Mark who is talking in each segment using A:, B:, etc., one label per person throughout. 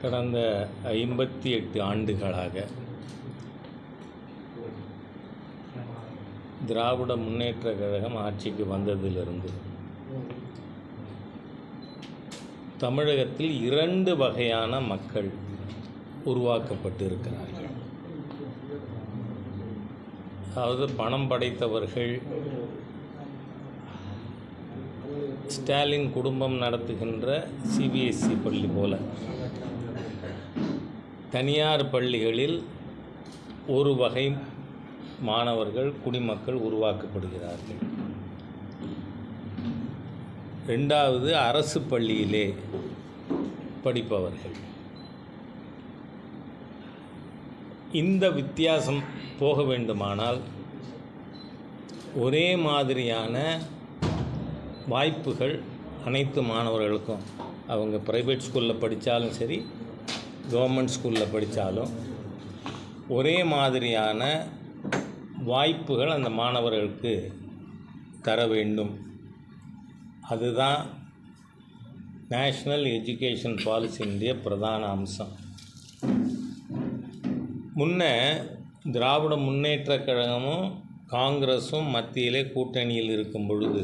A: கடந்த 58 ஆண்டுகளாக திராவிட முன்னேற்றக் கழகம் ஆட்சிக்கு வந்ததிலிருந்து தமிழகத்தில் 2 வகையான மக்கள் உருவாக்கப்பட்டு இருக்கிறார்கள். அதாவது பணம் படைத்தவர்கள், ஸ்டாலின் குடும்பம் நடத்துகின்ற சிபிஎஸ்சி பள்ளி போல தனியார் பள்ளிகளில் ஒரு வகை மாணவர்கள், குடிமக்கள் உருவாக்கப்படுகிறார்கள். 2வது அரசு பள்ளியிலே படிப்பவர்கள். இந்த வித்தியாசம் போக வேண்டுமானால் ஒரே மாதிரியான வாய்ப்புகள் அனைத்து மாணவர்களுக்கும், அவங்க ப்ரைவேட் ஸ்கூலில் படித்தாலும் சரி, கவர்மெண்ட் ஸ்கூலில் படித்தாலும் ஒரே மாதிரியான வாய்ப்புகள் அந்த மாணவர்களுக்கு தர வேண்டும். அதுதான் நேஷ்னல் எஜுகேஷன் பாலிசியினுடைய பிரதான அம்சம். முன்ன திராவிட முன்னேற்றக் கழகமும் காங்கிரஸும் மத்தியிலே கூட்டணியில் இருக்கும் பொழுது,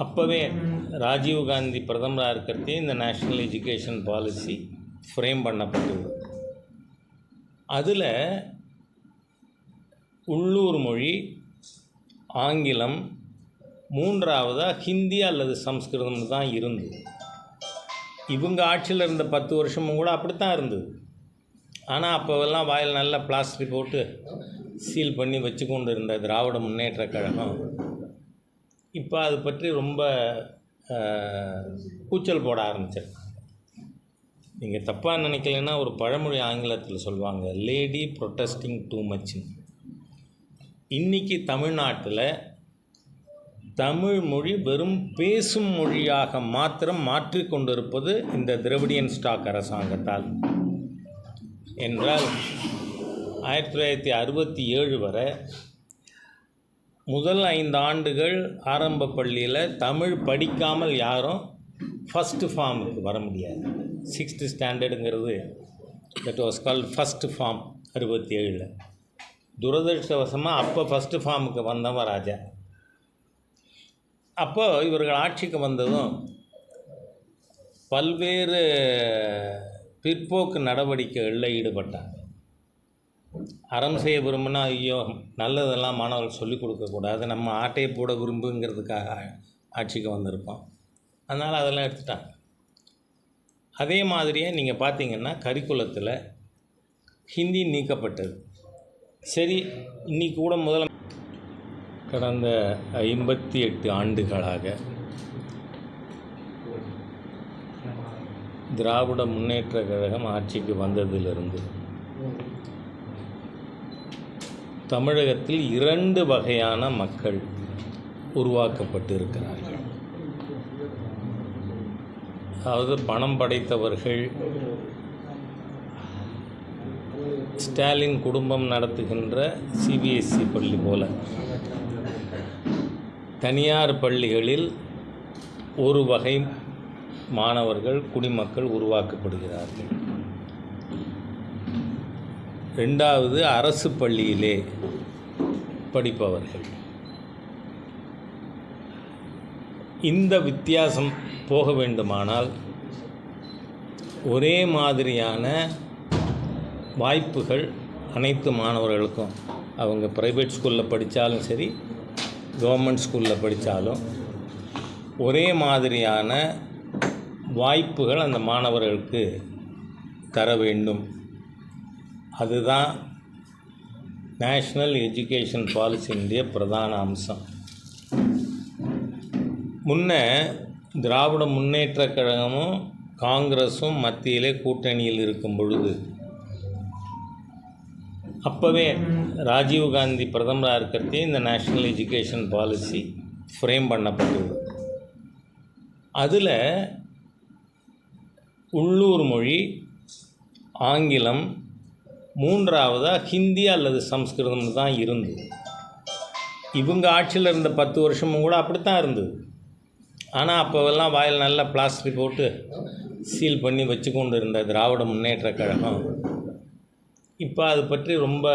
A: அப்போவே ராஜீவ்காந்தி பிரதமராக இருக்கிறதே இந்த நேஷ்னல் எஜுகேஷன் பாலிசி ஃப்ரேம் பண்ணப்பட்டது. அதில் உள்ளூர் மொழி, ஆங்கிலம், 3வதாக ஹிந்தி அல்லது சம்ஸ்கிருதம் தான் இருந்தது. இவங்க ஆட்சியில் இருந்த 10 வருஷமும் கூட அப்படித்தான் இருந்தது. ஆனால் அப்போவெல்லாம் வாயில் நல்லா பிளாஸ்டிக் போட்டு சீல் பண்ணி வச்சு கொண்டு இருந்த திராவிட முன்னேற்றக் கழகம் இப்போ அது பற்றி ரொம்ப கூச்சல் போட ஆரம்பிச்சிருக்காங்க. நீங்கள் தப்பாக நினைக்கலைன்னா, ஒரு பழமொழி ஆங்கிலத்தில் சொல்லுவாங்க, லேடி ப்ரொட்டஸ்டிங் டூ மச்னு. இன்றைக்கி தமிழ்நாட்டில் தமிழ் மொழி வெறும் பேசும் மொழியாக மாத்திரம் மாற்றிக்கொண்டிருப்பது இந்த திராவிடியன் ஸ்டாக் அரசாங்கத்தால். என்றால் 1967 வரை முதல் 5 ஆண்டுகள் ஆரம்ப பள்ளியில் தமிழ் படிக்காமல் யாரும் ஃபஸ்ட்டு ஃபார்முக்கு வர முடியாது. 6th ஸ்டாண்டர்டுங்கிறது that was called first form 67. துரதிருஷ்டவசமாக அப்போ ஃபஸ்ட்டு ஃபார்முக்கு வந்தவன் ராஜா. அப்போ இவர்கள் ஆட்சிக்கு வந்ததும் பல்வேறு பிற்போக்கு நடவடிக்கைகளில் ஈடுபட்டாங்க. அறம் செய்ய விரும்பினா, ஐயோ நல்லதெல்லாம் மாணவர்கள் சொல்லிக் கொடுக்கக்கூடாது, நம்ம ஆட்டையை போட விரும்புங்கிறதுக்காக ஆட்சிக்கு வந்திருப்போம். அதனால் அதெல்லாம் எடுத்துட்டாங்க. அதே மாதிரியே நீங்கள் பார்த்தீங்கன்னா கரிக்குலத்தில் ஹிந்தி நீக்கப்பட்டது. சரி, இன்றைக்கி கூட கடந்த 58 ஆண்டுகளாக திராவிட முன்னேற்றக் கழகம் ஆட்சிக்கு வந்ததிலிருந்து தமிழகத்தில் 2 வகையான மக்கள் உருவாக்கப்பட்டு இருக்கிறார்கள். அதாவது பணம் படைத்தவர்கள், ஸ்டாலின் குடும்பம் நடத்துகின்ற சிபிஎஸ்சி பள்ளி போல தனியார் பள்ளிகளில் ஒரு வகை மாணவர்கள், குடிமக்கள் உருவாக்கப்படுகிறார்கள். 2வது அரசு பள்ளியிலே படிப்பவர்கள். இந்த வித்தியாசம் போக வேண்டுமானால் ஒரே மாதிரியான வாய்ப்புகள் அனைத்து மாணவர்களுக்கும், அவங்க ப்ரைவேட் ஸ்கூலில் படித்தாலும் சரி, கவர்மெண்ட் ஸ்கூலில் படித்தாலும் ஒரே மாதிரியான வாய்ப்புகள் அந்த மாணவர்களுக்கு தர வேண்டும். அதுதான் நேஷ்னல் எஜுகேஷன் பாலிசியினுடைய பிரதான அம்சம். முன்ன திராவிட முன்னேற்றக் கழகமும் காங்கிரஸும் மத்தியிலே கூட்டணியில் இருக்கும் பொழுது, அப்போவே ராஜீவ்காந்தி பிரதமராக இருக்கிறதே இந்த நேஷ்னல் எஜுகேஷன் பாலிசி ஃப்ரேம் பண்ணப்பட்டது. அதில் உள்ளூர் மொழி, ஆங்கிலம், 3வதாக ஹிந்தி அல்லது சம்ஸ்கிருதம் தான் இருந்தது. இவங்க ஆட்சியில் இருந்த 10 வருஷமும் கூட அப்படித்தான் இருந்தது. ஆனால் அப்போவெல்லாம் வாயில் நல்லா பிளாஸ்டிக் போட்டு சீல் பண்ணி வச்சு கொண்டு இருந்த திராவிட முன்னேற்ற கழகம் இப்போ அது பற்றி ரொம்ப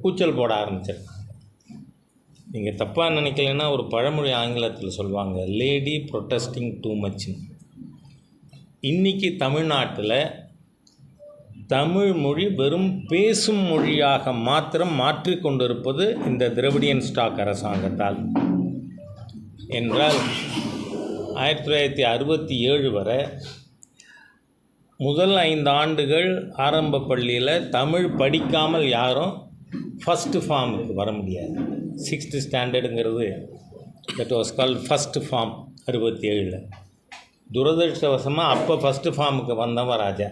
A: கூச்சல் போட ஆரம்பிச்சிருக்காங்க. நீங்கள் தப்பாக நினைக்கலைன்னா ஒரு பழமொழி ஆங்கிலத்தில் சொல்லுவாங்க, லேடி ப்ரொட்டஸ்டிங் டூ மச்னு. இன்றைக்கி தமிழ்நாட்டில் தமிழ் மொழி வெறும் பேசும் மொழியாக மாத்திரம் மாற்றிக்கொண்டிருப்பது இந்த திராவிடியன் ஸ்டாக் அரசாங்கத்தால். என்றால் 1967 வரை முதல் 5 ஆண்டுகள் ஆரம்ப பள்ளியில் தமிழ் படிக்காமல் யாரும் ஃபஸ்ட்டு ஃபார்முக்கு வர முடியாது. 6th ஸ்டாண்டர்டுங்கிறது that was called first form 67. துரதிருஷ்டவசமாக அப்போ ஃபஸ்ட்டு ஃபார்முக்கு வந்தவன் ராஜா.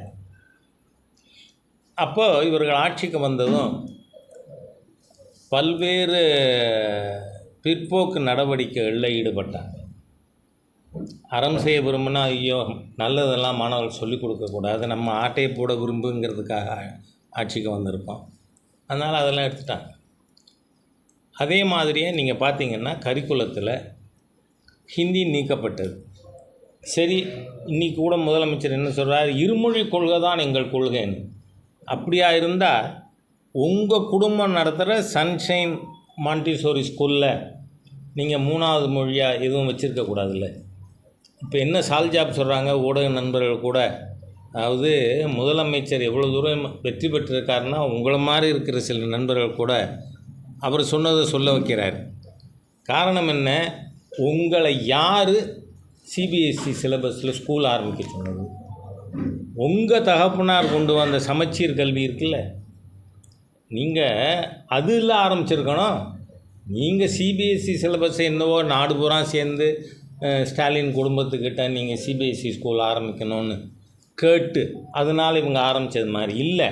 A: அப்போ இவர்கள் ஆட்சிக்கு வந்ததும் பல்வேறு பிற்போக்கு நடவடிக்கைகளில் ஈடுபட்டாங்க. அறம் செய்ய விரும்பினா ஐயோ நல்லதெல்லாம் மாணவர்கள் சொல்லிக் கொடுக்கக்கூடாது, நம்ம ஆட்டையை போட விரும்புங்கிறதுக்காக ஆட்சிக்கு வந்திருப்போம். அதனால் அதெல்லாம் எடுத்துட்டாங்க. அதே மாதிரியே நீங்கள் பார்த்தீங்கன்னா கரிக்குலத்தில் ஹிந்தி நீக்கப்பட்டது. சரி, இன்றைக்கி கூட முதலமைச்சர் என்ன சொல்கிறார், இருமொழி கொள்கை தான் எங்கள் கொள்கைன்னு. அப்படியா இருந்தால் உங்கள் குடும்பம் நடத்துகிற சன்ஷைன் மாண்டிசோரி ஸ்கூலில் நீங்கள் 3வது மொழியாக எதுவும் வச்சுருக்கக்கூடாதுல்ல. இப்போ என்ன சால்ஜாப் சொல்கிறாங்க ஊடக நண்பர்கள் கூட, அதாவது முதலமைச்சர் எவ்வளோ தூரம் வெற்றி பெற்றிருக்காருன்னா உங்களை மாதிரி இருக்கிற சில நண்பர்கள் கூட அவர் சொன்னதை சொல்ல வைக்கிறார். காரணம் என்ன, உங்களை யார் சிபிஎஸ்சி சிலபஸில் ஸ்கூல் ஆரம்பிக்க சொன்னது? உங்கள் தகப்பனார் கொண்டு வந்த சமச்சீர் கல்வி இருக்குல்ல, நீங்கள் அதில் ஆரம்பிச்சிருக்கணும். நீங்கள் சிபிஎஸ்சி சிலபஸ் என்னவோ நாடு பூரா சேர்ந்து ஸ்டாலின் குடும்பத்துக்கிட்ட நீங்கள் சிபிஎஸ்சி ஸ்கூல் ஆரம்பிக்கணும்னு கேட்டு அதனால் இவங்க ஆரம்பித்தது மாதிரி இல்லை.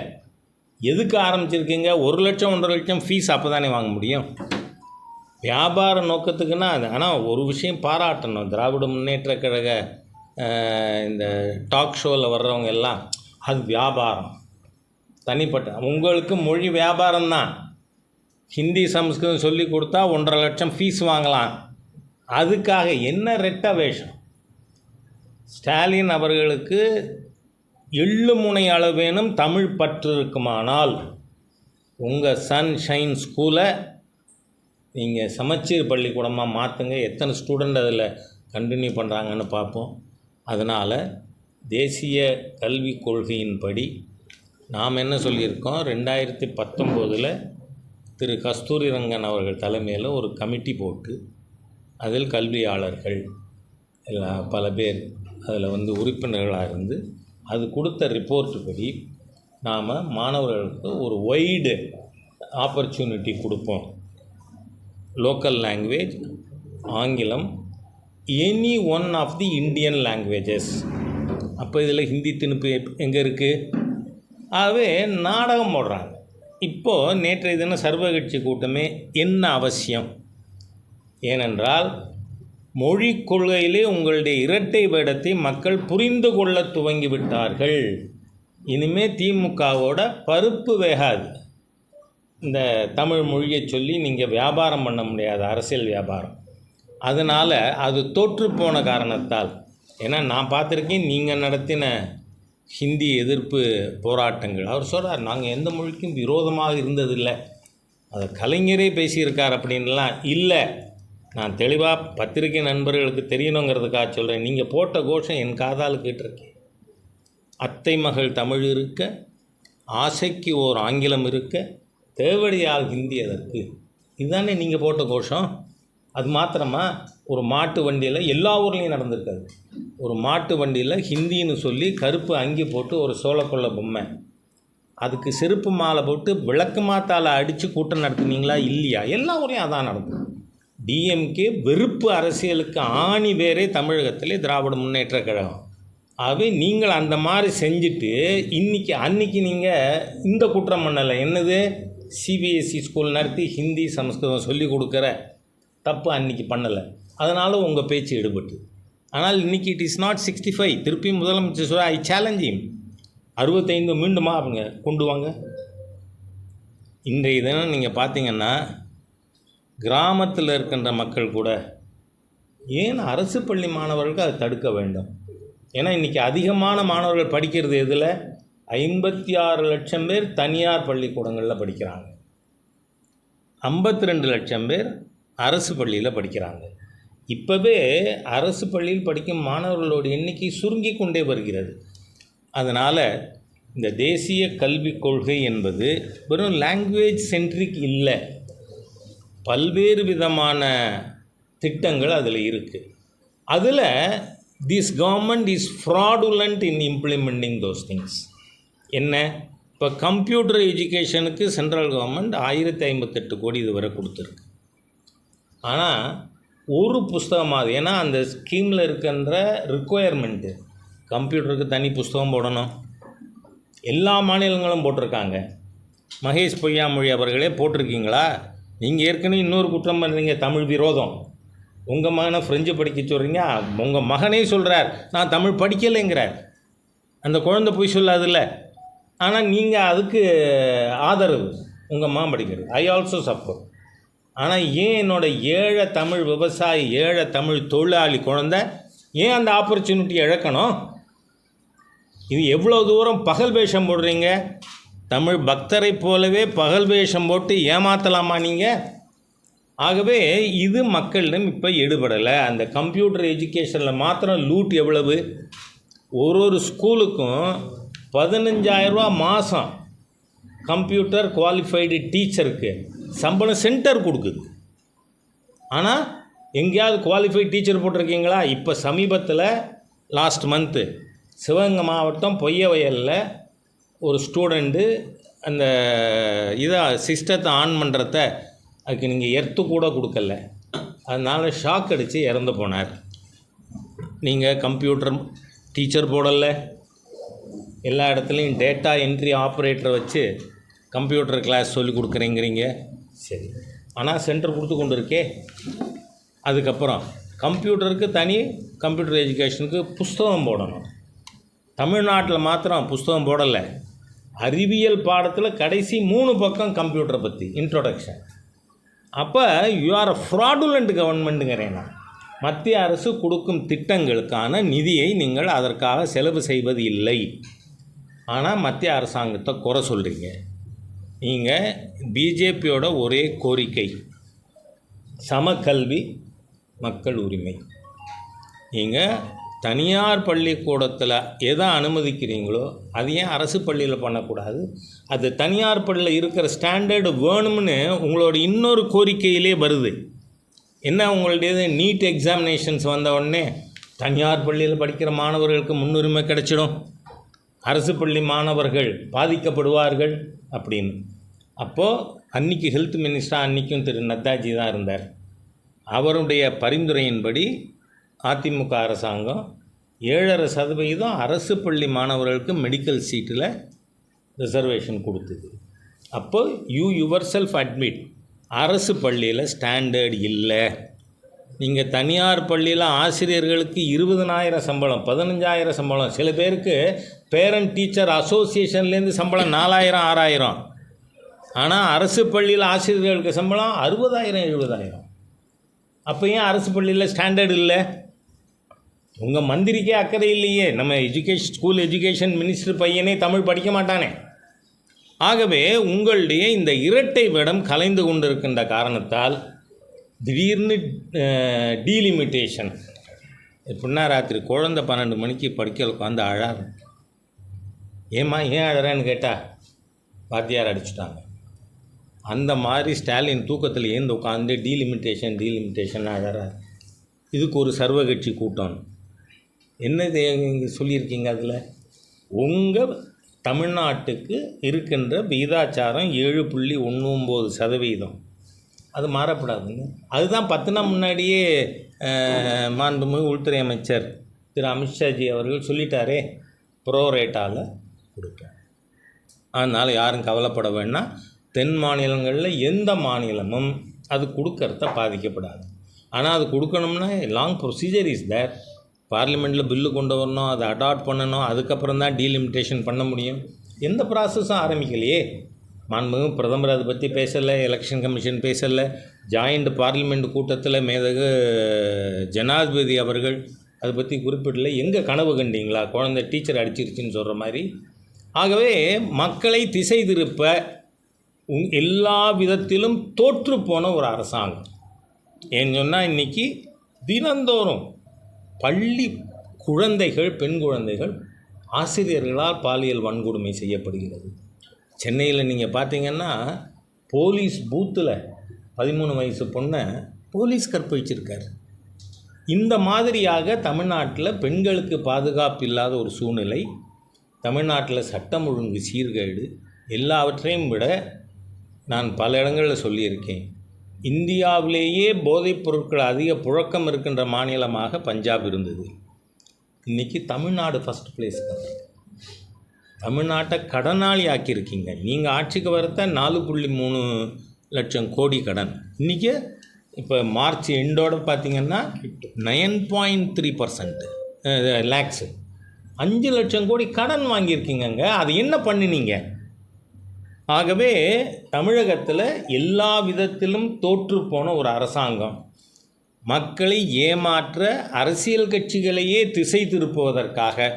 A: எதுக்கு ஆரம்பிச்சிருக்கீங்க? 1 லட்சம் 1.5 லட்சம் ஃபீஸ் அப்போ தானே வாங்க முடியும். வியாபார நோக்கத்துக்குன்னா அது. ஆனால் ஒரு விஷயம் பாராட்டணும், திராவிட முன்னேற்ற கழக இந்த டாக் ஷோவில் வர்றவங்க எல்லாம் அது வியாபாரம் தனிப்பட்ட. உங்களுக்கு மொழி வியாபாரம்தான். ஹிந்தி சம்ஸ்கிருதம் சொல்லி கொடுத்தா 1.5 லட்சம் ஃபீஸ் வாங்கலாம். அதுக்காக என்ன ரெட்ட வேஷம்? ஸ்டாலின் அவர்களுக்கு எள்ளு முனை அளவேனும் தமிழ் பற்று இருக்குமானால் உங்கள் சன்ஷைன் ஸ்கூலை நீங்கள் சமச்சீர் பள்ளிக்கூடமாக மாற்றுங்க. எத்தனை ஸ்டூடெண்ட் அதில் கண்டினியூ பண்ணுறாங்கன்னு பார்ப்போம். அதனால் தேசிய கல்விக் கொள்கையின்படி நாம் என்ன சொல்லியிருக்கோம், 2019 திரு கஸ்தூரிரங்கன் அவர்கள் தலைமையில் ஒரு கமிட்டி போட்டு அதில் கல்வியாளர்கள் பல பேர் அதில் உறுப்பினர்களாக இருந்து அது கொடுத்த ரிப்போர்ட்டு படி நாம் மாணவர்களுக்கு ஒரு வைடு ஆப்பர்ச்சுனிட்டி கொடுப்போம். லோக்கல் லாங்குவேஜ், ஆங்கிலம், any one of the Indian languages. அப்போ இதில் ஹிந்தி திணிப்பு எங்கே இருக்குது? ஆகவே நாடகம் போடுறாங்க. இப்போது நேற்றைய தினம் சர்வகட்சி கூட்டமே என்ன அவசியம்? ஏனென்றால் மொழி கொள்கையிலே உங்களுடைய இரட்டை வேடத்தை மக்கள் புரிந்து கொள்ள துவங்கிவிட்டார்கள். இனிமேல் திமுகவோட பருப்பு வேகாது. இந்த தமிழ் மொழியை சொல்லி நீங்கள் வியாபாரம் பண்ண முடியாது, அரசியல் வியாபாரம். அதனால் அது தோற்றுப்போன காரணத்தால், ஏன்னா நான் பார்த்துருக்கேன் நீங்கள் நடத்தின ஹிந்தி எதிர்ப்பு போராட்டங்கள். அவர் சொல்கிறார், நாங்கள் எந்த மொழிக்கும் விரோதமாக இருந்ததில்லை, அதை கலைஞரே பேசியிருக்கார் அப்படின்லாம் இல்லை. நான் தெளிவாக பத்திரிகை நண்பர்களுக்கு தெரியணுங்கிறதுக்காக சொல்கிறேன். நீங்கள் போட்ட கோஷம் என் காதால் கேட்டிருக்கேன். அத்தை மகள் தமிழ் இருக்க, ஆசைக்கு ஓர் ஆங்கிலம் இருக்க, தேவடியால் ஹிந்தி அதற்கு. இதுதானே நீங்கள் போட்ட கோஷம். அது மாத்திரமா? ஒரு மாட்டு வண்டியில், எல்லா ஊர்லேயும் நடந்திருக்காது, ஒரு மாட்டு வண்டியில் ஹிந்தின்னு சொல்லி கருப்பு அங்கி போட்டு ஒரு சோளக்கொள்ள பொம்மை, அதுக்கு செருப்பு மாலை போட்டு விளக்கு மாத்தால் அடித்து கூட்டம் நடத்துனீங்களா இல்லையா? எல்லா ஊர்லேயும் அதான் நடக்கும். டிஎம்கே வெறுப்பு அரசியலுக்கு ஆணி வேறே தமிழகத்திலே திராவிட முன்னேற்ற கழகம். ஆகவே நீங்கள் அந்த மாதிரி செஞ்சுட்டு அன்றைக்கி நீங்கள் இந்த குற்றம் பண்ணலை. என்னது? சிபிஎஸ்சி ஸ்கூல் நடத்தி ஹிந்தி சமஸ்கிருதம் சொல்லி கொடுக்குற தப்பு அன்றைக்கி பண்ணலை. அதனால் உங்கள் பேச்சு எடுபட்டு. ஆனால் இன்றைக்கி இட் இஸ் நாட் 65. திருப்பி முதலமைச்சர் சொல்ல, ஐ சேலஞ்ச் ஹிம். 65 மீண்டுமா அவங்க கொண்டு வாங்க. இன்றைய தினம் நீங்கள் பார்த்தீங்கன்னா கிராமத்தில் இருக்கின்ற மக்கள் கூட, ஏன் அரசு பள்ளி மாணவர்களுக்கு அதை தடுக்க வேண்டும்? ஏன்னா இன்றைக்கி அதிகமான மாணவர்கள் படிக்கிறது எதில்? 56 லட்சம் பேர் தனியார் பள்ளிக்கூடங்களில் படிக்கிறாங்க, 52 லட்சம் பேர் அரசு பள்ளியில் படிக்கிறாங்க. இப்போவே அரசு பள்ளியில் படிக்கும் மாணவர்களோட எண்ணிக்கை சுருங்கி கொண்டே வருகிறது. அதனால் இந்த தேசிய கல்விக் கொள்கை என்பது வெறும் லாங்குவேஜ் சென்ட்ரிக் இல்லை, பல்வேறு விதமான திட்டங்கள் அதில் இருக்குது. அதில் this government is fraudulent in implementing those things. என்ன? இப்போ கம்ப்யூட்டர் எஜுகேஷனுக்கு சென்ட்ரல் கவர்மெண்ட் 1058 கோடி இதுவரை கொடுத்துருக்கு. ஆனால் ஒரு புஸ்தகமாவது, ஏன்னா அந்த ஸ்கீமில் இருக்கின்ற ரிக்குவயர்மெண்ட்டு கம்ப்யூட்டருக்கு தனி புஸ்தகம் போடணும், எல்லா மாநிலங்களும் போட்டிருக்காங்க. மகேஷ் பொய்யாமொழி அவர்களே போட்டிருக்கீங்களா? நீங்கள் ஏற்கனவே இன்னொரு குற்றம் பண்ணுறீங்க, தமிழ் விரோதம். உங்கள் மகனை ஃப்ரெஞ்சு படிக்க சொல்கிறீங்க, உங்கள் மகனே சொல்கிறார் நான் தமிழ் படிக்கலைங்கிறார். அந்த குழந்தை போய் சொல்லாதில்ல, ஆனால் நீங்கள் அதுக்கு ஆதரவு, உங்கள் மகன் படிக்கிறது. I also support. ஆனால் ஏன் என்னோடய ஏழை தமிழ் விவசாயி, ஏழை தமிழ் தொழிலாளி குழந்தை ஏன் அந்த ஆப்பர்ச்சுனிட்டி இழக்கணும்? இது எவ்வளோ தூரம் பகல் வேஷம் போடுறீங்க? தமிழ் பக்தரை போலவே பகல் வேஷம் போட்டு ஏமாற்றலாமா நீங்கள்? ஆகவே இது மக்களிடம் இப்போ எடுபடலை. அந்த கம்ப்யூட்டர் எஜுகேஷனில் மாத்திரம் லூட் எவ்வளவு? ஒரு ஸ்கூலுக்கும் 15,000 ரூபா மாதம் கம்ப்யூட்டர் குவாலிஃபைடு டீச்சருக்கு சம்பளம் சென்டர் கொடுக்குது. ஆனால் எங்கேயாவது குவாலிஃபைடு டீச்சர் போட்டிருக்கீங்களா? இப்போ சமீபத்தில் லாஸ்ட் மந்த்து சிவகங்கை மாவட்டம் பொய்யவயலில் ஒரு ஸ்டூடெண்ட்டு அந்த சிஸ்டத்தை ஆன் பண்ணுறத அதுக்கு நீங்கள் எர்த்து கூட கொடுக்கல, அதனால் ஷாக் அடித்து இறந்து போனார். நீங்கள் கம்ப்யூட்டர் டீச்சர் போடலை, எல்லா இடத்துலையும் டேட்டா என்ட்ரி ஆப்ரேட்டரை வச்சு கம்ப்யூட்டர் கிளாஸ் சொல்லி கொடுக்குறீங்கிறீங்க. சரி, ஆனால் சென்டர் கொடுத்து கொண்டு இருக்கே. அதுக்கப்புறம் கம்ப்யூட்டருக்கு தனி கம்ப்யூட்டர் எஜுகேஷனுக்கு புஸ்தகம் போடணும். தமிழ்நாட்டில் மாத்திரம் புஸ்தகம் போடலை, அறிவியல் பாடத்தில் கடைசி 3 பக்கம் கம்ப்யூட்டரை பற்றி இன்ட்ரோடக்ஷன். அப்போ யூ ஆர் அ ஃப்ராடுலண்ட் கவர்மெண்ட்டுங்கிறேன் நான். மத்திய அரசு கொடுக்கும் திட்டங்களுக்கான நிதியை நீங்கள் அதற்காக செலவு செய்வது இல்லை. ஆனால் மத்திய அரசாங்கத்தை குறை சொல்கிறீங்க. நீங்கள் பிஜேபியோட ஒரே கோரிக்கை சமக்கல்வி, மக்கள் உரிமை. நீங்கள் தனியார் பள்ளிக்கூடத்தில் எதை அனுமதிக்கிறீங்களோ அது ஏன் அரசு பள்ளியில் பண்ணக்கூடாது? அது தனியார் பள்ளியில் இருக்கிற ஸ்டாண்டர்டு வேணும்னு உங்களோட இன்னொரு கோரிக்கையிலே வருது. என்ன உங்களுடையது? நீட் எக்ஸாமினேஷன்ஸ் வந்த உடனே தனியார் பள்ளியில் படிக்கிற மாணவர்களுக்கு முன்னுரிமை கிடைச்சிடும், அரசு பள்ளி மாணவர்கள் பாதிக்கப்படுவார்கள் அப்படின்னு. அப்போது அன்றைக்கி ஹெல்த் மினிஸ்டர் அன்றைக்கும் திரு நத்தாஜி தான் இருந்தார். அவருடைய பரிந்துரையின்படி அதிமுக அரசாங்கம் 7.5% அரசு பள்ளி மாணவர்களுக்கு மெடிக்கல் சீட்டில் ரிசர்வேஷன் கொடுத்தது. அப்போ யூ யுவர் செல்ஃப் அட்மிட் அரசு பள்ளியில் ஸ்டாண்டர்ட் இல்லை. நீங்கள் தனியார் பள்ளியில் ஆசிரியர்களுக்கு 20,000 சம்பளம், 15,000 சம்பளம், சில பேருக்கு பேரண்ட் டீச்சர் அசோசியேஷன்லேருந்து சம்பளம் 4,000 6,000. ஆனால் அரசு பள்ளியில் ஆசிரியர்களுக்கு சம்பளம் 60,000 70,000. அப்போ ஏன் அரசு பள்ளியில் ஸ்டாண்டர்ட் இல்லை? உங்கள் மந்திரிக்கே அக்கறை இல்லையே. நம்ம ஸ்கூல் எஜுகேஷன் மினிஸ்டர் பையனே தமிழ் படிக்க மாட்டானே. ஆகவே உங்களுடைய இந்த இரட்டை வேடம் கலைந்து கொண்டிருக்கின்ற காரணத்தால் திடீர்னு டீலிமிட்டேஷன். எப்படின்னா ராத்திரி குழந்தை 12 மணிக்கு படிக்க உட்காந்து அழாரு. ஏம்மா ஏன் அழறேன்னு கேட்டால் வாத்தியார் அடிச்சுட்டாங்க. அந்த மாதிரி ஸ்டாலின் தூக்கத்தில் ஏந்து உட்காந்து டீலிமிட்டேஷன் அழறார். இதுக்கு ஒரு சர்வகட்சி கூட்டம் என்னது சொல்லியிருக்கீங்க? அதில் உங்கள் தமிழ்நாட்டுக்கு இருக்கின்ற விகிதாச்சாரம் 7.19%. அது மாறப்படாதுங்க. அதுதான் 10 நாள் முன்னாடியே மாண்புமிகு உள்துறை அமைச்சர் திரு அமித்ஷாஜி அவர்கள் சொல்லிட்டாரே, ப்ரோரேட்டாவில் கொடுப்பேன். அதனால் யாரும் கவலைப்பட வேண்டாம். தென் மாநிலங்களில் எந்த மாநிலமும் அது கொடுக்கறத பாதிக்கப்படாது. ஆனால் அது கொடுக்கணும்னா லாங் ப்ரொசீஜர் இஸ் தேர். பார்லிமெண்ட்டில் பில்லு கொண்டு வரணும், அதை அடாப்ட் பண்ணணும், அதுக்கப்புறம் தான் டீலிமிட்டேஷன் பண்ண முடியும். எந்த ப்ராசஸும் ஆரம்பிக்கலையே. மாண்புமிகு பிரதமர் அதை பற்றி பேசலை, எலெக்ஷன் கமிஷன் பேசலை, ஜாயிண்ட் பார்லிமெண்ட் கூட்டத்தில் மேதகு ஜனாதிபதி அவர்கள் அதை பற்றி குறிப்பிடல. எங்கே கனவு கண்டீங்களா குழந்தை டீச்சர் அடிச்சிருச்சுன்னு சொல்கிற மாதிரி? ஆகவே மக்களை திசை திருப்ப எல்லா விதத்திலும் தோற்று போன ஒரு அரசாங்கம். ஏன்னு சொன்னால் இன்றைக்கி தினந்தோறும் பள்ளி குழந்தைகள், பெண் குழந்தைகள் ஆசிரியர்களால் பாலியல் வன்கொடுமை செய்யப்படுகிறது. சென்னையில் நீங்கள் பார்த்தீங்கன்னா போலீஸ் பூத்தில் 13 வயசு பொண்ணை போலீஸ் கற்பழிச்சிருக்கார். இந்த மாதிரியாக தமிழ்நாட்டில் பெண்களுக்கு பாதுகாப்பு இல்லாத ஒரு சூழ்நிலை, தமிழ்நாட்டில் சட்டம் ஒழுங்கு சீர்கேடு, எல்லாவற்றையும் விட நான் பல இடங்களில் சொல்லியிருக்கேன், இந்தியாவிலேயே போதைப் பொருட்கள் அதிக புழக்கம் இருக்கின்ற மாநிலமாக பஞ்சாப் இருந்தது. இன்றைக்கி தமிழ்நாடு ஃபஸ்ட் பிளேஸ் தான். தமிழ்நாட்டை கடனாளி ஆக்கியிருக்கீங்க. நீங்கள் ஆட்சிக்கு வரத்த 4.3 லட்சம் கோடி கடன். இன்றைக்கி இப்போ மார்ச் எண்டோடு பார்த்திங்கன்னா 9.3% லேக்ஸு, 5 லட்சம் கோடி கடன் வாங்கியிருக்கீங்கங்க. அது என்ன பண்ணினீங்க? ஆகவே தமிழகத்தில் எல்லா விதத்திலும் தோற்று போன ஒரு அரசாங்கம், மக்களை ஏமாற்ற அரசியல் கட்சிகளையே திசை திருப்புவதற்காக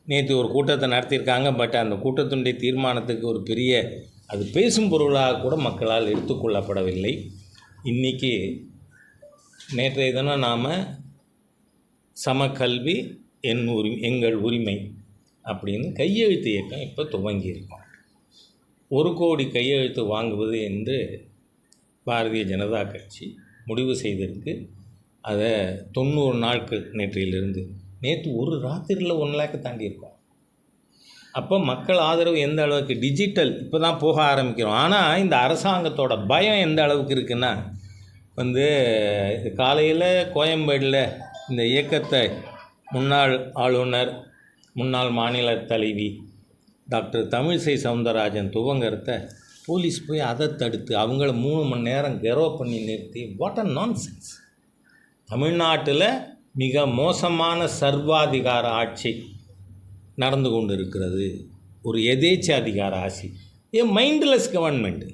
A: நேற்று ஒரு கூட்டத்தை நடத்தியிருக்காங்க. பட் அந்த கூட்டத்தினுடைய தீர்மானத்துக்கு ஒரு பெரிய அது பேசும் பொருளாக கூட மக்களால் எடுத்துக்கொள்ளப்படவில்லை. இன்றைக்கி நேற்றைய தினம் நாம் சமக்கல்வி எங்கள் உரிமை அப்படின்னு கையெழுத்து இயக்கம் இப்போ துவங்கியிருக்கோம். 1 கோடி கையெழுத்து வாங்குவது என்று பாரதிய ஜனதா கட்சி முடிவு செய்திருக்கு. அதை 90 நாட்கள் நேற்று ஒரு ராத்திரியில் 1 லேக்கை தாண்டியிருக்கோம். அப்போ மக்கள் ஆதரவு எந்த அளவுக்கு, டிஜிட்டல் இப்போ தான் போக ஆரம்பிக்கிறோம். ஆனால் இந்த அரசாங்கத்தோட பயம் எந்த அளவுக்கு இருக்குன்னா, காலையில் கோயம்பேடில் இந்த இயக்கத்தை முன்னாள் ஆளுநர், முன்னாள் மாநில தலைவி டாக்டர் தமிழிசை சவுந்தரராஜன் துவங்கிறத போலீஸ் போய் அதை தடுத்து அவங்கள 3 மணி நேரம் கெரோ பண்ணி நிறுத்தி, வாட் அ நான்சென்ஸ். தமிழ்நாட்டில் மிக மோசமான சர்வாதிகார ஆட்சி நடந்து கொண்டு இருக்கிறது. ஒரு எதேச்ச அதிகார ஆட்சி, மைண்ட்லெஸ் கவர்மெண்ட்.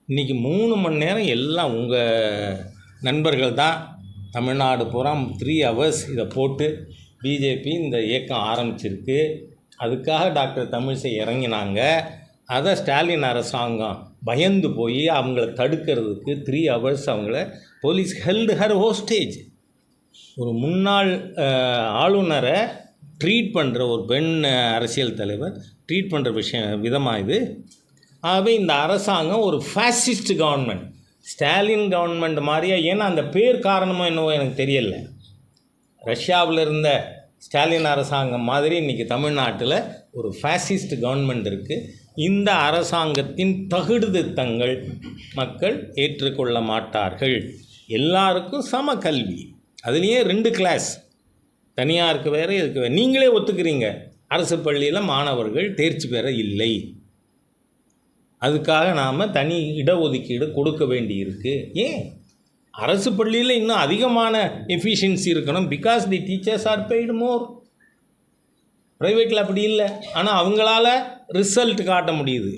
A: இன்றைக்கி 3 மணி நேரம் எல்லாம் உங்கள் நண்பர்கள் தான் தமிழ்நாடு பூரா 3 hours இதை போட்டு பிஜேபி இந்த இயக்கம் ஆரம்பிச்சிருக்கு. அதுக்காக டாக்டர் தமிழிசை இறங்கினாங்க. அதை ஸ்டாலின் அரசாங்கம் பயந்து போய் அவங்கள தடுக்கிறதுக்கு 3 hours அவங்கள போலீஸ் ஹெல்டு ஹர் ஹோஸ்டேஜ். ஒரு முன்னாள் ஆளுநரை ட்ரீட் பண்ணுற ஒரு பெண் அரசியல் தலைவர் ட்ரீட் பண்ணுற விதமாக இது. ஆகவே இந்த அரசாங்கம் ஒரு ஃபேசிஸ்ட் கவர்மெண்ட், ஸ்டாலின் கவர்மெண்ட் மாதிரியா? ஏன்னா அந்த பேர் காரணமோ என்னவோ எனக்கு தெரியலை. ரஷ்யாவில் இருந்த ஸ்டாலின் அரசாங்கம் மாதிரி இன்றைக்கி தமிழ்நாட்டில் ஒரு ஃபேசிஸ்ட் கவர்மெண்ட் இருக்குது. இந்த அரசாங்கத்தின் தகுதித்தங்கள் மக்கள் ஏற்றுக்கொள்ள மாட்டார்கள். எல்லாருக்கும் சம கல்வி, அதுலேயே 2 கிளாஸ், தனியாருக்கு வேறு இதுக்கு வேறு. நீங்களே ஒத்துக்கிறீங்க அரசு பள்ளியில் மாணவர்கள் தேர்ச்சி பெற இல்லை. அதுக்காக நாம் தனி இடஒதுக்கீடு கொடுக்க வேண்டியிருக்கு. ஏன்? அரசு பள்ளியில் இன்னும் அதிகமான எஃபிஷியன்சி இருக்கணும். Because the teachers are paid more. ப்ரைவேட்டில் அப்படி இல்லை. ஆனால் அவங்களால ரிசல்ட் காட்ட முடியுது,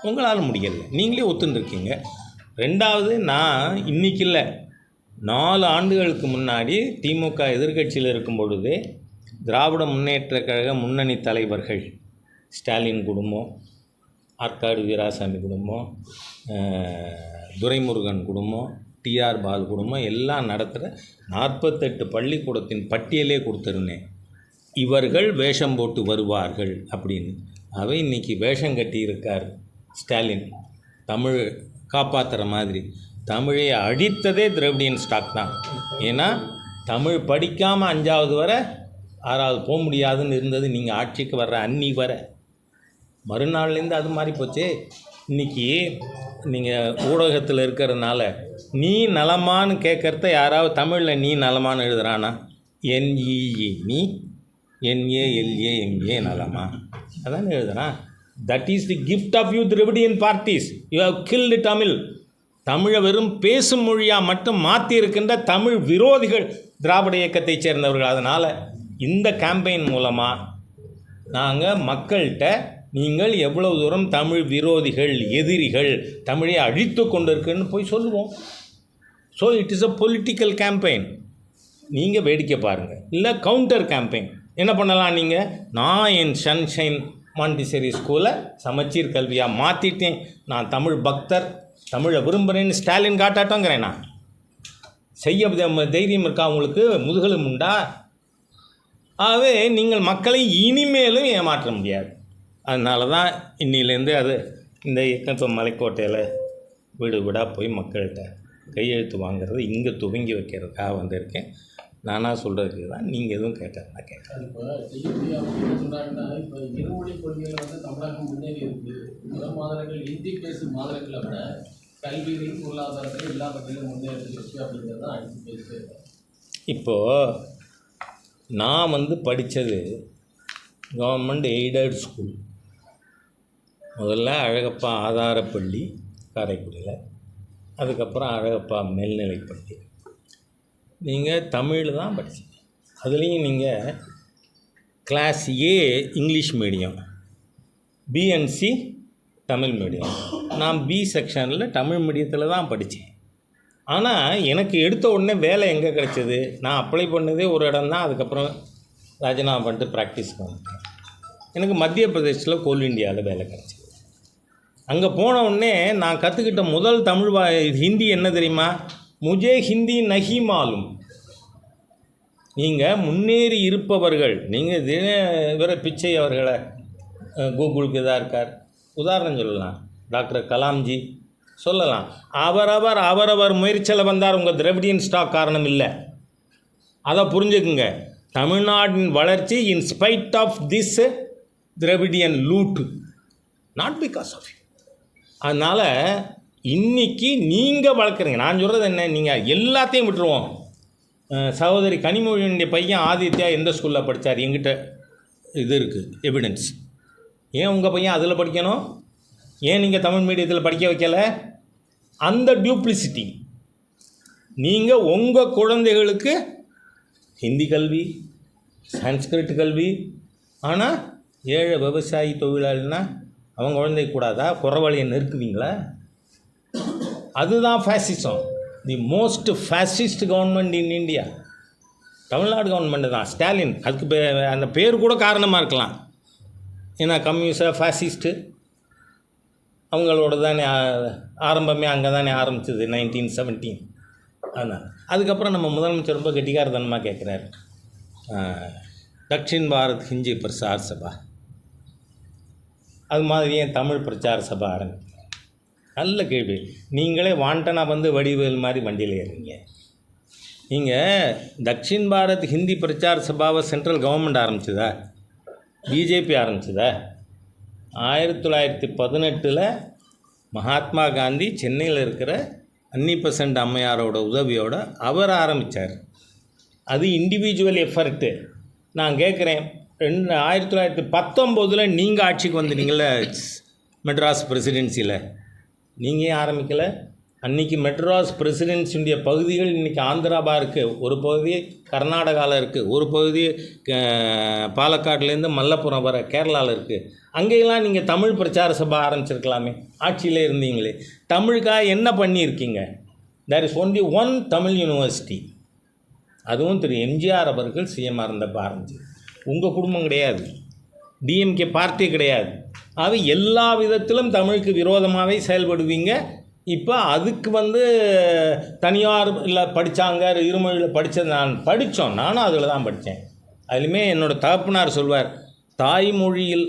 A: உங்களால் முடியலை. நீங்களே ஒத்துருக்கீங்க. 2வது, நான் இன்றைக்கி இல்லை, 4 ஆண்டுகளுக்கு முன்னாடி திமுக எதிர்க்கட்சியில் இருக்கும் பொழுதே திராவிட முன்னேற்ற கழக முன்னணி தலைவர்கள், ஸ்டாலின் குடும்பம், ஆற்காடு வீராசாமி குடும்பம், துரைமுருகன் குடும்பம், டிஆர் பால் குடும்பம் எல்லாம் நடத்துகிற 48 பள்ளிக்கூடத்தின் பட்டியலே கொடுத்துருந்தேன். இவர்கள் வேஷம் போட்டு வருவார்கள் அப்படின்னு. அவை இன்றைக்கி வேஷம் கட்டி இருக்கார் ஸ்டாலின், தமிழ் காப்பாற்றுற மாதிரி. தமிழை அழித்ததே திராவிடியன் ஸ்டாக் தான். ஏன்னா தமிழ் படிக்காமல் 5வது வர 6வது போக முடியாதுன்னு இருந்தது. நீங்கள் ஆட்சிக்கு வர்ற அன்னி வர மறுநாள்லேருந்து அது மாறி போச்சு. இன்றைக்கி நீங்கள் ஊடகத்தில் இருக்கிறதுனால நீ நலமானு கேட்குறத யாராவது தமிழில் நீ நலமானு எழுதுகிறானா? NEE நீ, NALAMA நலமா அதான் எழுதுகிறான். That is the gift of you Dravidian parties. You have killed Tamil. தமிழை வெறும் பேசும் மொழியாக மட்டும் மாற்றி இருக்கின்ற தமிழ் விரோதிகள் திராவிட இயக்கத்தைச் சேர்ந்தவர்கள். அதனால் இந்த கேம்பெயின் மூலமாக நாங்கள் மக்கள்கிட்ட நீங்கள் எவ்வளவு தூரம் தமிழ் விரோதிகள், எதிரிகள், தமிழை அழித்து கொண்டு இருக்குன்னு போய் சொல்லுவோம். So it is a political campaign. நீங்கள் வேடிக்கை பாருங்கள். இல்லை கவுண்டர் கேம்பெயின் என்ன பண்ணலாம், நீங்கள் நான் என் சன்ஷைன் மாண்டிசரி ஸ்கூலை சமச்சீர் கல்வியாக மாற்றிட்டேன், நான் தமிழ் பக்தர், தமிழை விரும்புகிறேன்னு ஸ்டாலின் காட்டாட்டோங்கிறேன். நான் செய்ய தைரியம் இருக்கா உங்களுக்கு, முதுகலும் உண்டா? ஆகவே நீங்கள் மக்களை இனிமேலும் ஏமாற்ற முடியாது. அதனால தான் இன்னிலேருந்து அது இந்த இயக்கம் மலைக்கோட்டையில் வீடு வீடாக போய் மக்கள்கிட்ட கையெழுத்து வாங்குறது இங்கே துவங்கி வைக்கிறதுக்காக வந்திருக்கேன். நானாக சொல்கிறதுக்கு தான். நீங்கள் எதுவும் கேட்டால் கேட்குறேன்.
B: இப்போ செய்யக்கூடிய என்ன சொல்கிறாங்கன்னா, இப்போ இருமொழி கொள்கையில் வந்து தமிழகம் முன்னேறி இருக்குது. பிற மாநிலங்கள் ஹிந்தி பேசும் மாநிலங்களை விட கல்வியிலையும் பொருளாதாரத்திலும் எல்லா பற்றியும் முன்னேறிருக்கு அப்படிங்கிறது தான் அடித்து பேசுகிறேன்.
A: இப்போது நான் படித்தது கவர்மெண்ட் எய்டட் ஸ்கூல். முதல்ல அழகப்பா ஆதாரப்பள்ளி காரைக்குடியில், அதுக்கப்புறம் அழகப்பா மேல்நிலைப்பள்ளி. நீங்கள் தமிழ் தான் படிச்சீங்க. அதுலேயும் நீங்கள் class A English medium, B and C Tamil medium. நான் பி செக்ஷனில் தமிழ் மீடியத்தில் தான் படித்தேன். ஆனால் எனக்கு எடுத்த உடனே வேலை எங்கே கிடச்சிது, நான் அப்ளை பண்ணதே ஒரு இடம் தான். அதுக்கப்புறம் ராஜினாமா பண்ணிட்டு ப்ராக்டிஸ்க்கு வந்துட்டேன். எனக்கு மத்திய பிரதேசத்தில் கோல் இண்டியாவில் வேலை கிடச்சிது. அங்கே போன உடனே நான் கற்றுக்கிட்ட முதல் தமிழ் ஹிந்தி என்ன தெரியுமா, முஜே ஹிந்தி நஹி மாலும். நீங்கள் முன்னேறி இருப்பவர்கள், நீங்கள் இவர பிச்சை அவர்களை கூகுளுக்கு இதாக இருக்கார், உதாரணம் சொல்லலாம், டாக்டர் கலாம்ஜி சொல்லலாம். அவரவர் முயற்சியில் வந்தார். உங்கள் திராவிடியன் ஸ்டாக் காரணம் இல்லை. அதை புரிஞ்சுக்குங்க. தமிழ்நாட்டின் வளர்ச்சி in spite of this Dravidian loot, not because of you. அதனால் இன்றைக்கி நீங்கள் வளர்க்குறீங்க. நான் சொல்கிறது என்ன, நீங்கள் எல்லாத்தையும் விட்டுருவோம். சகோதரி கனிமொழியினுடைய பையன் ஆதித்யா எந்த ஸ்கூலில் படித்தார், எங்கிட்ட இது இருக்குது எவிடன்ஸ். ஏன் உங்கள் பையன் அதில் படிக்கணும், ஏன் நீங்கள் தமிழ் மீடியத்தில் படிக்க வைக்கலை? அந்த டியூப்ளிசிட்டி. நீங்கள் உங்கள் குழந்தைகளுக்கு ஹிந்தி கல்வி, சான்ஸ்கிரிட் கல்வி, ஆனால் ஏழை விவசாயி தொழிலாளினா அவங்க குழந்தை கூடாதா, குறவழியை நெருக்குவீங்களா? அதுதான் fascism. The most fascist government in India Tamil Nadu government தான். ஸ்டாலின் அதுக்கு அந்த பேர் கூட காரணமாக இருக்கலாம். ஏன்னா கம்யூனிஸ்டாக ஃபேசிஸ்ட்டு அவங்களோட தானே ஆரம்பமே, அங்கே தானே ஆரம்பிச்சது 1917. அதுதான். அதுக்கப்புறம் நம்ம முதலமைச்சர் ரொம்ப கெட்டிக்காரத்தனமாக கேட்குறாரு, தக்ஷின் பாரத் ஹிந்தி பிரசார் சபா, அது மாதிரியே தமிழ் பிரச்சார சபா ஆரம்பிக்கிறேன். நல்ல கேள்வி. நீங்களே வாண்டனாக வடிவேல் மாதிரி வண்டியில் ஏறுறீங்க. நீங்கள் தக்ஷின் பாரத் ஹிந்தி பிரச்சார சபாவை சென்ட்ரல் கவர்மெண்ட் ஆரம்பிச்சதா, பிஜேபி ஆரம்பிச்சதா? 1918 மகாத்மா காந்தி சென்னையில் இருக்கிற அன்னிபெசன்ட் அம்மையாரோட உதவியோடு அவர் ஆரம்பித்தார். அது இண்டிவிஜுவல் எஃபர்ட்டு. நான் கேட்குறேன், 1919 நீங்கள் ஆட்சிக்கு வந்துட்டீங்கள மெட்ராஸ் பிரசிடென்சியில், நீங்கள் ஏன் ஆரம்பிக்கலை? அன்றைக்கி மெட்ராஸ் பிரசிடென்சியுடைய பகுதிகள் இன்றைக்கி ஆந்திராபா இருக்குது, ஒரு பகுதி கர்நாடகாவில் இருக்குது, ஒரு பகுதி பாலக்காட்லேருந்து மல்லப்புரம் வர கேரளாவில் இருக்குது. அங்கேயெல்லாம் நீங்கள் தமிழ் பிரச்சார சபா ஆரம்பிச்சிருக்கலாமே, ஆட்சியிலே இருந்தீங்களே. தமிழுக்காக என்ன பண்ணியிருக்கீங்க? There is only one Tamil university, அதுவும் திரு எம்ஜிஆர் அவர்கள் சிஎம்மாக இருந்தப்போ ஆரம்பிச்சு. உங்கள் குடும்பம் கிடையாது, டிஎம்கே பார்ட்டி கிடையாது. ஆக எல்லா விதத்திலும் தமிழுக்கு விரோதமாகவே செயல்படுவீங்க. இப்போ அதுக்கு தனியார் இல்லை படித்தாங்க, இருமொழியில் படித்தது நான் படித்தோம், நானும் அதில் தான் படித்தேன். அதுலேயுமே என்னோடய தகப்பனார் சொல்வார், தாய்மொழியில்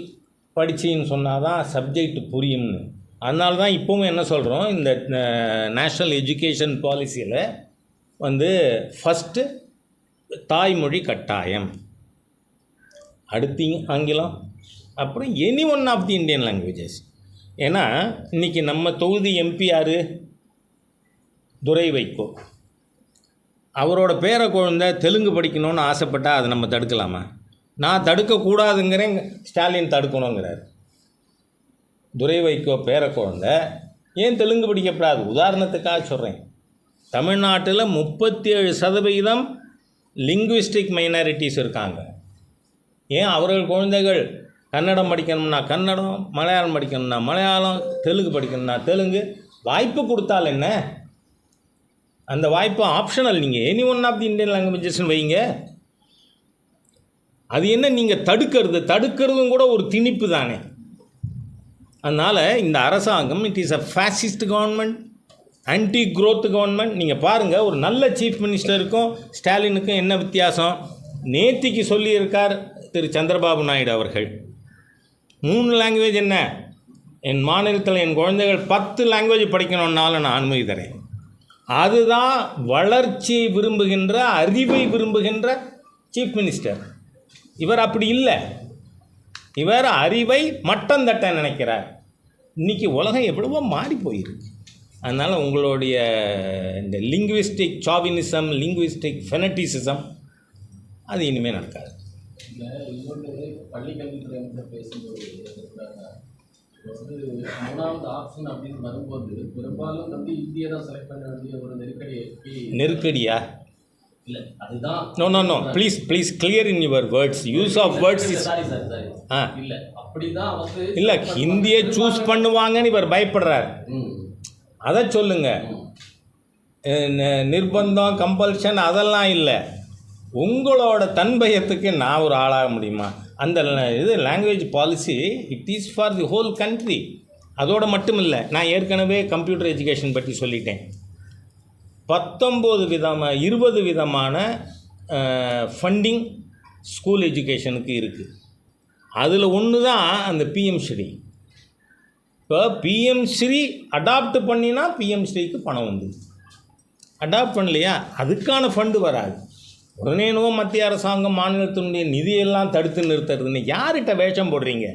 A: படிச்சின்னு சொன்னால் தான் சப்ஜெக்ட் புரியும்னு. அதனால தான் இப்போவும் என்ன சொல்கிறோம், இந்த நேஷ்னல் எஜுகேஷன் பாலிசியில் ஃபஸ்ட்டு தாய்மொழி கட்டாயம், அடுத்து ஆங்கிலம், அப்புறம் any one of the Indian languages. ஏன்னா இன்றைக்கி நம்ம தொகுதி எம்பி யார், துரை வைகோ. அவரோட பேர குழந்தை தெலுங்கு படிக்கணும்னு ஆசைப்பட்டால் அதை நம்ம தடுக்கலாமா? நான் தடுக்கக்கூடாதுங்கிறேன், ஸ்டாலின் தடுக்கணுங்கிறார். துரை வைகோ பேர குழந்தை ஏன் தெலுங்கு படிக்கப்படாது? உதாரணத்துக்காக சொல்கிறேன். தமிழ்நாட்டில் 37% லிங்குவிஸ்டிக் மைனாரிட்டிஸ் இருக்காங்க. ஏன் அவர்கள் குழந்தைகள் கன்னடம் படிக்கணும்னா கன்னடம், மலையாளம் படிக்கணும்னா மலையாளம், தெலுங்கு படிக்கணும்னா தெலுங்கு, வாய்ப்பு கொடுத்தால் என்ன? அந்த வாய்ப்பு ஆப்ஷனல். நீங்கள் any one of the Indian லாங்குவேஜஸ்ன்னு வைங்க. அது என்ன நீங்கள் தடுக்கிறதும் கூட ஒரு திணிப்பு தானே. அதனால் இந்த அரசாங்கம் it is a fascist government, anti growth government. நீங்கள் பாருங்கள், ஒரு நல்ல சீஃப் மினிஸ்டருக்கும் ஸ்டாலினுக்கும் என்ன வித்தியாசம். நேத்திக்கு சொல்லியிருக்கார் திரு சந்திரபாபு நாயுடு அவர்கள், 3 லாங்குவேஜ் என்ன, என் மாநிலத்தில் என் குழந்தைகள் 10 லாங்குவேஜ் படிக்கணுன்னாலும் நான் அனுமதி தரேன். அதுதான் வளர்ச்சியை விரும்புகின்ற, அறிவை விரும்புகின்ற சீஃப் மினிஸ்டர். இவர் அப்படி இல்லை. இவர் அறிவை மட்டம் தட்ட நினைக்கிறார். இன்றைக்கி உலகம் எவ்வளவோ மாறி போயிருக்கு. அதனால் உங்களுடைய இந்த லிங்குவிஸ்டிக் சாவினிசம், லிங்குவிஸ்டிக் ஃபெனட்டிசிசம் அது இனிமேல் நடக்காது.
B: இல்லை, இன்னொன்று பள்ளிக்கல்வித்துறை அமைச்சர் பேசும்போது இருக்கிறாங்க, இப்போ வந்து 3வது ஆப்ஷன் அப்படின்னு வரும்போது பெரும்பாலும் வந்து இந்தியை தான் செலக்ட் பண்ண வேண்டிய ஒரு
A: நெருக்கடியா?
B: இல்லை, அதுதான்.
A: No please clear in your words. Use of words is
B: sorry இல்லை, அப்படிதான் வந்து
A: இல்லை, ஹிந்தியை சூஸ் பண்ணுவாங்கன்னு இவர் பயப்படுறார். அதை சொல்லுங்க. நிர்பந்தம், கம்பல்ஷன் அதெல்லாம் இல்லை. உங்களோட தன்பயத்துக்கு நான் ஒரு ஆளாக முடியுமா? அந்த இது language policy it is for the whole country. அதோடு மட்டும் இல்லை, நான் ஏற்கனவே கம்ப்யூட்டர் எஜுகேஷன் பற்றி சொல்லிட்டேன். 20 விதமான ஃபண்டிங் ஸ்கூல் எஜுகேஷனுக்கு இருக்குது. அதில் ஒன்று தான் அந்த பிஎம் ஸ்ரீ. இப்போ பிஎம் ஸ்ரீ அடாப்ட் பண்ணினா பிஎம் ஸ்ரீக்கு பணம் வந்து, அடாப்ட் பண்ணலையா அதுக்கான ஃபண்டு வராது. உடனே என்னவோ மத்திய அரசாங்கம் மாநிலத்தினுடைய நிதியெல்லாம் தடுத்து நிறுத்துறதுன்னு யார்கிட்ட வேஷம் போடுறீங்க?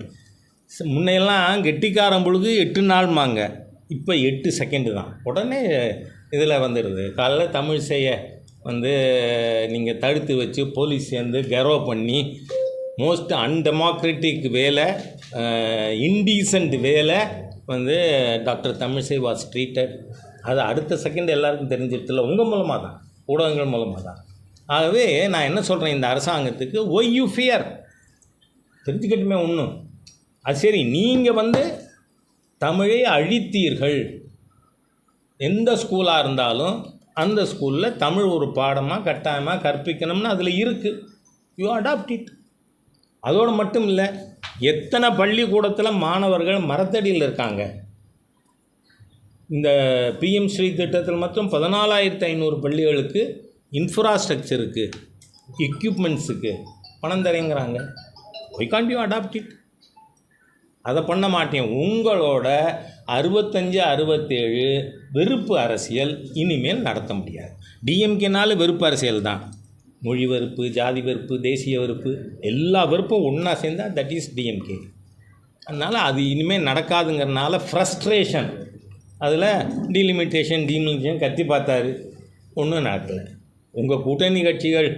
A: முன்னையெல்லாம் கெட்டிக்காரன் பொழுது 8 நாள்மாங்க, இப்போ 8 செகண்டு தான். உடனே இதில் வந்துடுது. காலைல தமிழ் செய்ய வந்து நீங்கள் தடுத்து வச்சு போலீஸ் சேர்ந்து கெரோ பண்ணி மோஸ்ட் அன்டெமோக்ராட்டிக் வேலை, இன்டீசன்ட் வேலை வந்து டாக்டர் தமிழிசை வாஸ் ட்ரீட்டட். அது அடுத்த செகண்ட் எல்லாருக்கும் தெரிஞ்சிருத்துல உங்கள் மூலமாக தான், ஊடகங்கள் மூலமாக தான். ஆகவே நான் என்ன சொல்கிறேன், இந்த அரசாங்கத்துக்கு ஒய் யூ ஃபியர் தெரிஞ்சுக்கிட்டுமே ஒன்றும். அது சரி, நீங்கள் வந்து தமிழை அழித்தீர்கள். எந்த ஸ்கூலாக இருந்தாலும் அந்த ஸ்கூலில் தமிழ் ஒரு பாடமாக கட்டாயமாக கற்பிக்கணும்னு அதில் இருக்குது. You adapt it. அதோடு மட்டும் இல்லை, எத்தனை பள்ளிக்கூடத்தில் மாணவர்கள் மரத்தடியில் இருக்காங்க. இந்த பிஎம் ஸ்ரீ திட்டத்தில் மட்டும் 14,500 பள்ளிகளுக்கு இன்ஃப்ராஸ்ட்ரக்சருக்கு, எக்யூப்மெண்ட்ஸுக்கு பணம் தரேங்கிறாங்க. Why can't you adapt it? அதை பண்ண மாட்டேன். உங்களோட 65, 67 வெறுப்பு அரசியல் இனிமேல் நடத்த முடியாது. டிஎம்கேனாலும் வெறுப்பு அரசியல் தான். மொழி வெறுப்பு, ஜாதி வெறுப்பு, தேசிய வெறுப்பு, எல்லா வெறுப்பும் ஒன்றா சேர்ந்தால் தட் இஸ் டிஎம்கே. அதனால் அது இனிமேல் நடக்காதுங்கிறனால ஃப்ரஸ்ட்ரேஷன், அதில் டீலிமிட்டேஷன் கத்தி பார்த்தாரு, ஒன்றும் நடக்கலை. உங்கள் கூட்டணி கட்சிகள்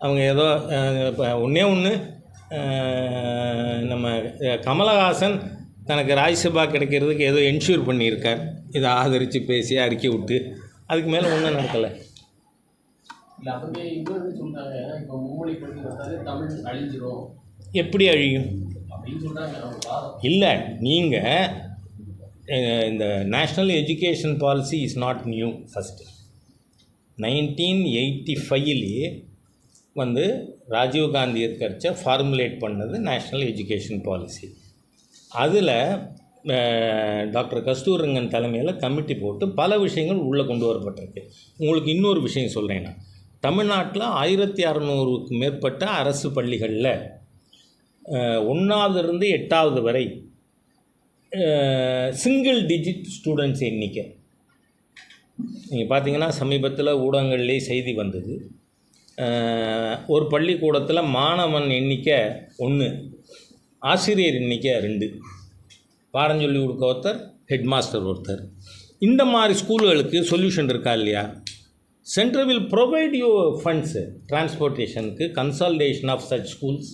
A: அவங்க ஏதோ ஒன்றே ஒன்று, நம்ம கமலஹாசன் தனக்கு ராஜ்யசபா கிடைக்கிறதுக்கு ஏதோ என்ஷூர் பண்ணியிருக்கார். இதை ஆதரித்து பேசி அறிக்கை விட்டு, அதுக்கு மேலே ஒன்றும் நடக்கலை.
B: இல்லை, அவங்க இன்னொன்று சொல்கிறாங்க, இப்போ மும்மொழி கொள்கை வந்தாலே தமிழ் அழிஞ்சிரும்.
A: எப்படி அழியும்
B: அப்படின்னு சொல்கிறாங்க. இல்லை,
A: நீங்கள் இந்த national education policy is not new. First 1985 வந்து ராஜீவ்காந்தி கட்சி ஃபார்முலேட் பண்ணது நேஷ்னல் எஜுகேஷன் பாலிசி. அதில் டாக்டர் கஸ்தூரங்கன் தலைமையில் கமிட்டி போட்டு பல விஷயங்கள் உள்ளே கொண்டு வரப்பட்டிருக்கு. உங்களுக்கு இன்னொரு விஷயம் சொல்கிறேன்னா, தமிழ்நாட்டில் 1600க்கு மேற்பட்ட அரசு பள்ளிகளில் 1ஆவதுலேருந்து 8ஆவது வரை சிங்கிள் டிஜிட் ஸ்டூடெண்ட்ஸ் எண்ணிக்கை. நீங்கள் பார்த்தீங்கன்னா சமீபத்தில் ஊடகங்கள்லேயே செய்தி வந்தது. ஒரு பள்ளிக்கூடத்தில் மாணவன் எண்ணிக்கை 1, ஆசிரியர் எண்ணிக்கை 2, பாடம் சொல்லி கொடுக்க ஒருத்தர், ஹெட் மாஸ்டர் ஒருத்தர். இந்த மாதிரி ஸ்கூல்களுக்கு சொல்யூஷன் இருக்கா இல்லையா? Central will provide you funds டிரான்ஸ்போர்ட்டேஷனுக்கு, கன்சாலிடேஷன் ஆஃப் சச் ஸ்கூல்ஸ்.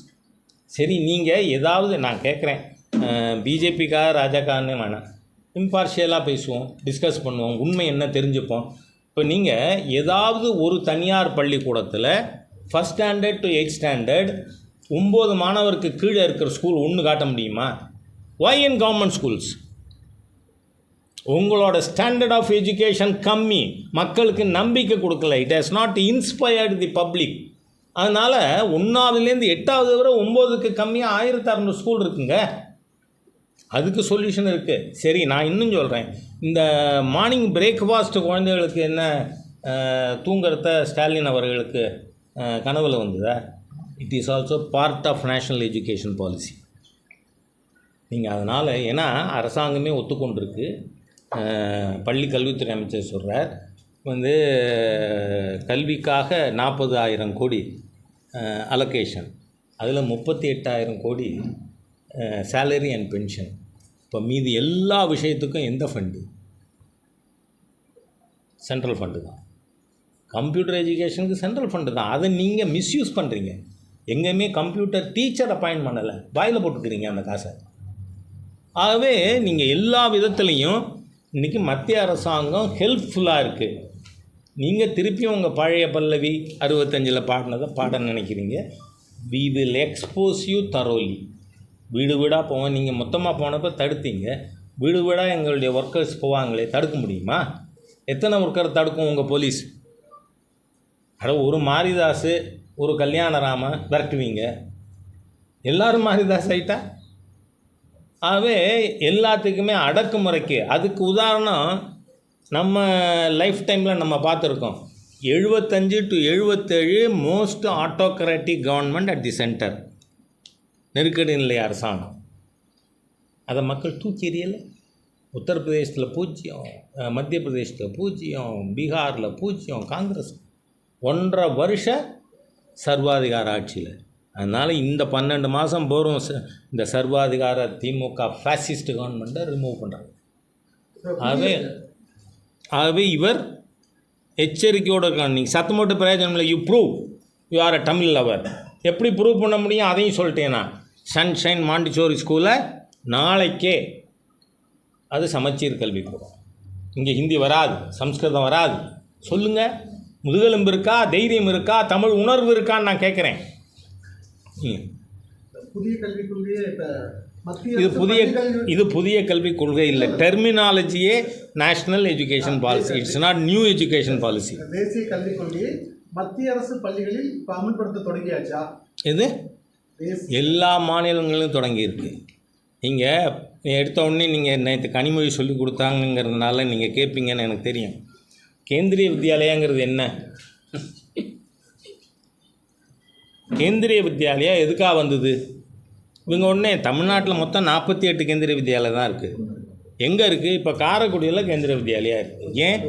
A: சரி, நீங்கள் ஏதாவது, நான் கேட்குறேன், பிஜேபிக்காக ராஜாக்காரனே வேணாம், இம்பார்ஷியலாக பேசுவோம், டிஸ்கஸ் பண்ணுவோம், உண்மை என்ன தெரிஞ்சுப்போம். இப்போ நீங்கள் ஏதாவது ஒரு தனியார் பள்ளிக்கூடத்தில் 1st standard to 8th standard 9 மாணவருக்கு கீழே இருக்கிற ஸ்கூல் ஒன்று காட்ட முடியுமா? Why in government schools? உங்களோட ஸ்டாண்டர்ட் ஆஃப் எஜுகேஷன் கம்மி, மக்களுக்கு நம்பிக்கை கொடுக்கல. It has not inspired the public. அதனால் 1ஆவதுலேருந்து 8ஆவது வரை 9க்கு கம்மியாக 1600 ஸ்கூல் இருக்குங்க. அதுக்கு சொல்யூஷன் இருக்குது. சரி, நான் இன்னும் சொல்கிறேன். இந்த மார்னிங் பிரேக்ஃபாஸ்ட் குழந்தைகளுக்கு என்ன தூங்குறத ஸ்டாலின் அவர்களுக்கு கனவில் வந்ததா? It is also part of national education policy. நீங்கள் அதனால், ஏன்னா அரசாங்கமே ஒத்துக்கொண்டிருக்கு. பள்ளி கல்வித்துறை அமைச்சர் சொல்கிறார் கல்விக்காக 40,000 கோடி அலோகேஷன், அதில் 38,000 கோடி சேலரி அண்ட் பென்ஷன். இப்போ மீதி எல்லா விஷயத்துக்கும் எந்த ஃபண்டு? சென்ட்ரல் ஃபண்டு தான். கம்ப்யூட்டர் எஜுகேஷனுக்கு சென்ட்ரல் ஃபண்டு தான். அதை நீங்கள் மிஸ்யூஸ் பண்ணுறீங்க. எங்கேயுமே கம்ப்யூட்டர் டீச்சர் அப்பாயின்ட் பண்ணலை, வாயில் போட்டுக்கிறீங்க அந்த காசை. ஆகவே நீங்கள் எல்லா விதத்துலேயும் இன்றைக்கி மத்திய அரசாங்கம் ஹெல்ப்ஃபுல்லாக இருக்குது. நீங்கள் திருப்பியும் உங்கள் பழைய பல்லவி 65 பாடினதை பாட நினைக்கிறீங்க. We will expose you thoroughly. வீடு வீடாக போவோம். நீங்கள் மொத்தமாக போனப்போ தடுத்தீங்க. வீடு வீடாக எங்களுடைய ஒர்க்கர்ஸ் போவாங்களே, தடுக்க முடியுமா? எத்தனை ஒர்க்கர் தடுக்கும் உங்கள் போலீஸ்? ஒரு மாரிதாஸ், ஒரு கல்யாணராம விரட்டுவீங்க. எல்லோரும் மாரிதாஸ் ஆகிட்டா? ஆகவே எல்லாத்துக்குமே அடக்குமுறைக்கு. அதுக்கு உதாரணம் நம்ம லைஃப் டைமில் நம்ம பார்த்துருக்கோம். 75 to 77 most autocratic government at the centre. நெருக்கடி நிலை அரசாங்கம். அதை மக்கள் தூக்கி எறியலை. உத்தரப்பிரதேசத்தில் 0, மத்திய பிரதேசத்தில் 0, பீகாரில் 0, காங்கிரஸ் 1.5 வருஷ சர்வாதிகார ஆட்சியில். அதனால் இந்த 12 மாதம் போகிறோம் இந்த சர்வாதிகார திமுக ஃபேசிஸ்ட் கவர்மெண்ட்டை ரிமூவ் பண்ணுறாங்க. ஆகவே இவர் எச்சரிக்கையோடு இருக்காங்க. நீங்கள் சத்தமோட்டு பிரயோஜனம் இல்லை. You prove you are a Tamil lover. எப்படி ப்ரூவ் பண்ண முடியும்? அதையும் சொல்லிட்டேன்னா, சன்ஷைன் மாண்டிசோரி ஸ்கூலை நாளைக்கே அது சமச்சீர் கல்வி போகும். இங்கே ஹிந்தி வராது, சம்ஸ்கிருதம் வராது. சொல்லுங்கள், முதுகெலும்பு இருக்கா, தைரியம் இருக்கா, தமிழ் உணர்வு இருக்கான்னு நான் கேட்குறேன். இது புதிய கல்விக் கொள்கை இல்லை. டெர்மினாலஜியே national education policy. It's not new education policy.
C: தேசிய கல்விக் கொள்கையை மத்திய அரசு பள்ளிகளில் அமல்படுத்த தொடங்கியாச்சா?
A: இது எல்லா மாநிலங்களிலும் தொடங்கியிருக்கு. நீங்கள் எடுத்த உடனே நீங்கள் நேற்று கனிமொழி சொல்லி கொடுத்தாங்கிறதுனால நீங்கள் கேட்பீங்கன்னு எனக்கு தெரியும். கேந்திரிய வித்யாலயாங்கிறது என்ன? கேந்திரிய வித்யாலயா எதுக்காக வந்தது? இவங்க உடனே தமிழ்நாட்டில் மொத்தம் 48 கேந்திரிய வித்யாலயா தான் இருக்குது. எங்கே இருக்குது? இப்போ காரைக்குடியில் கேந்திரிய வித்யாலயா இருக்குது. ஏன்?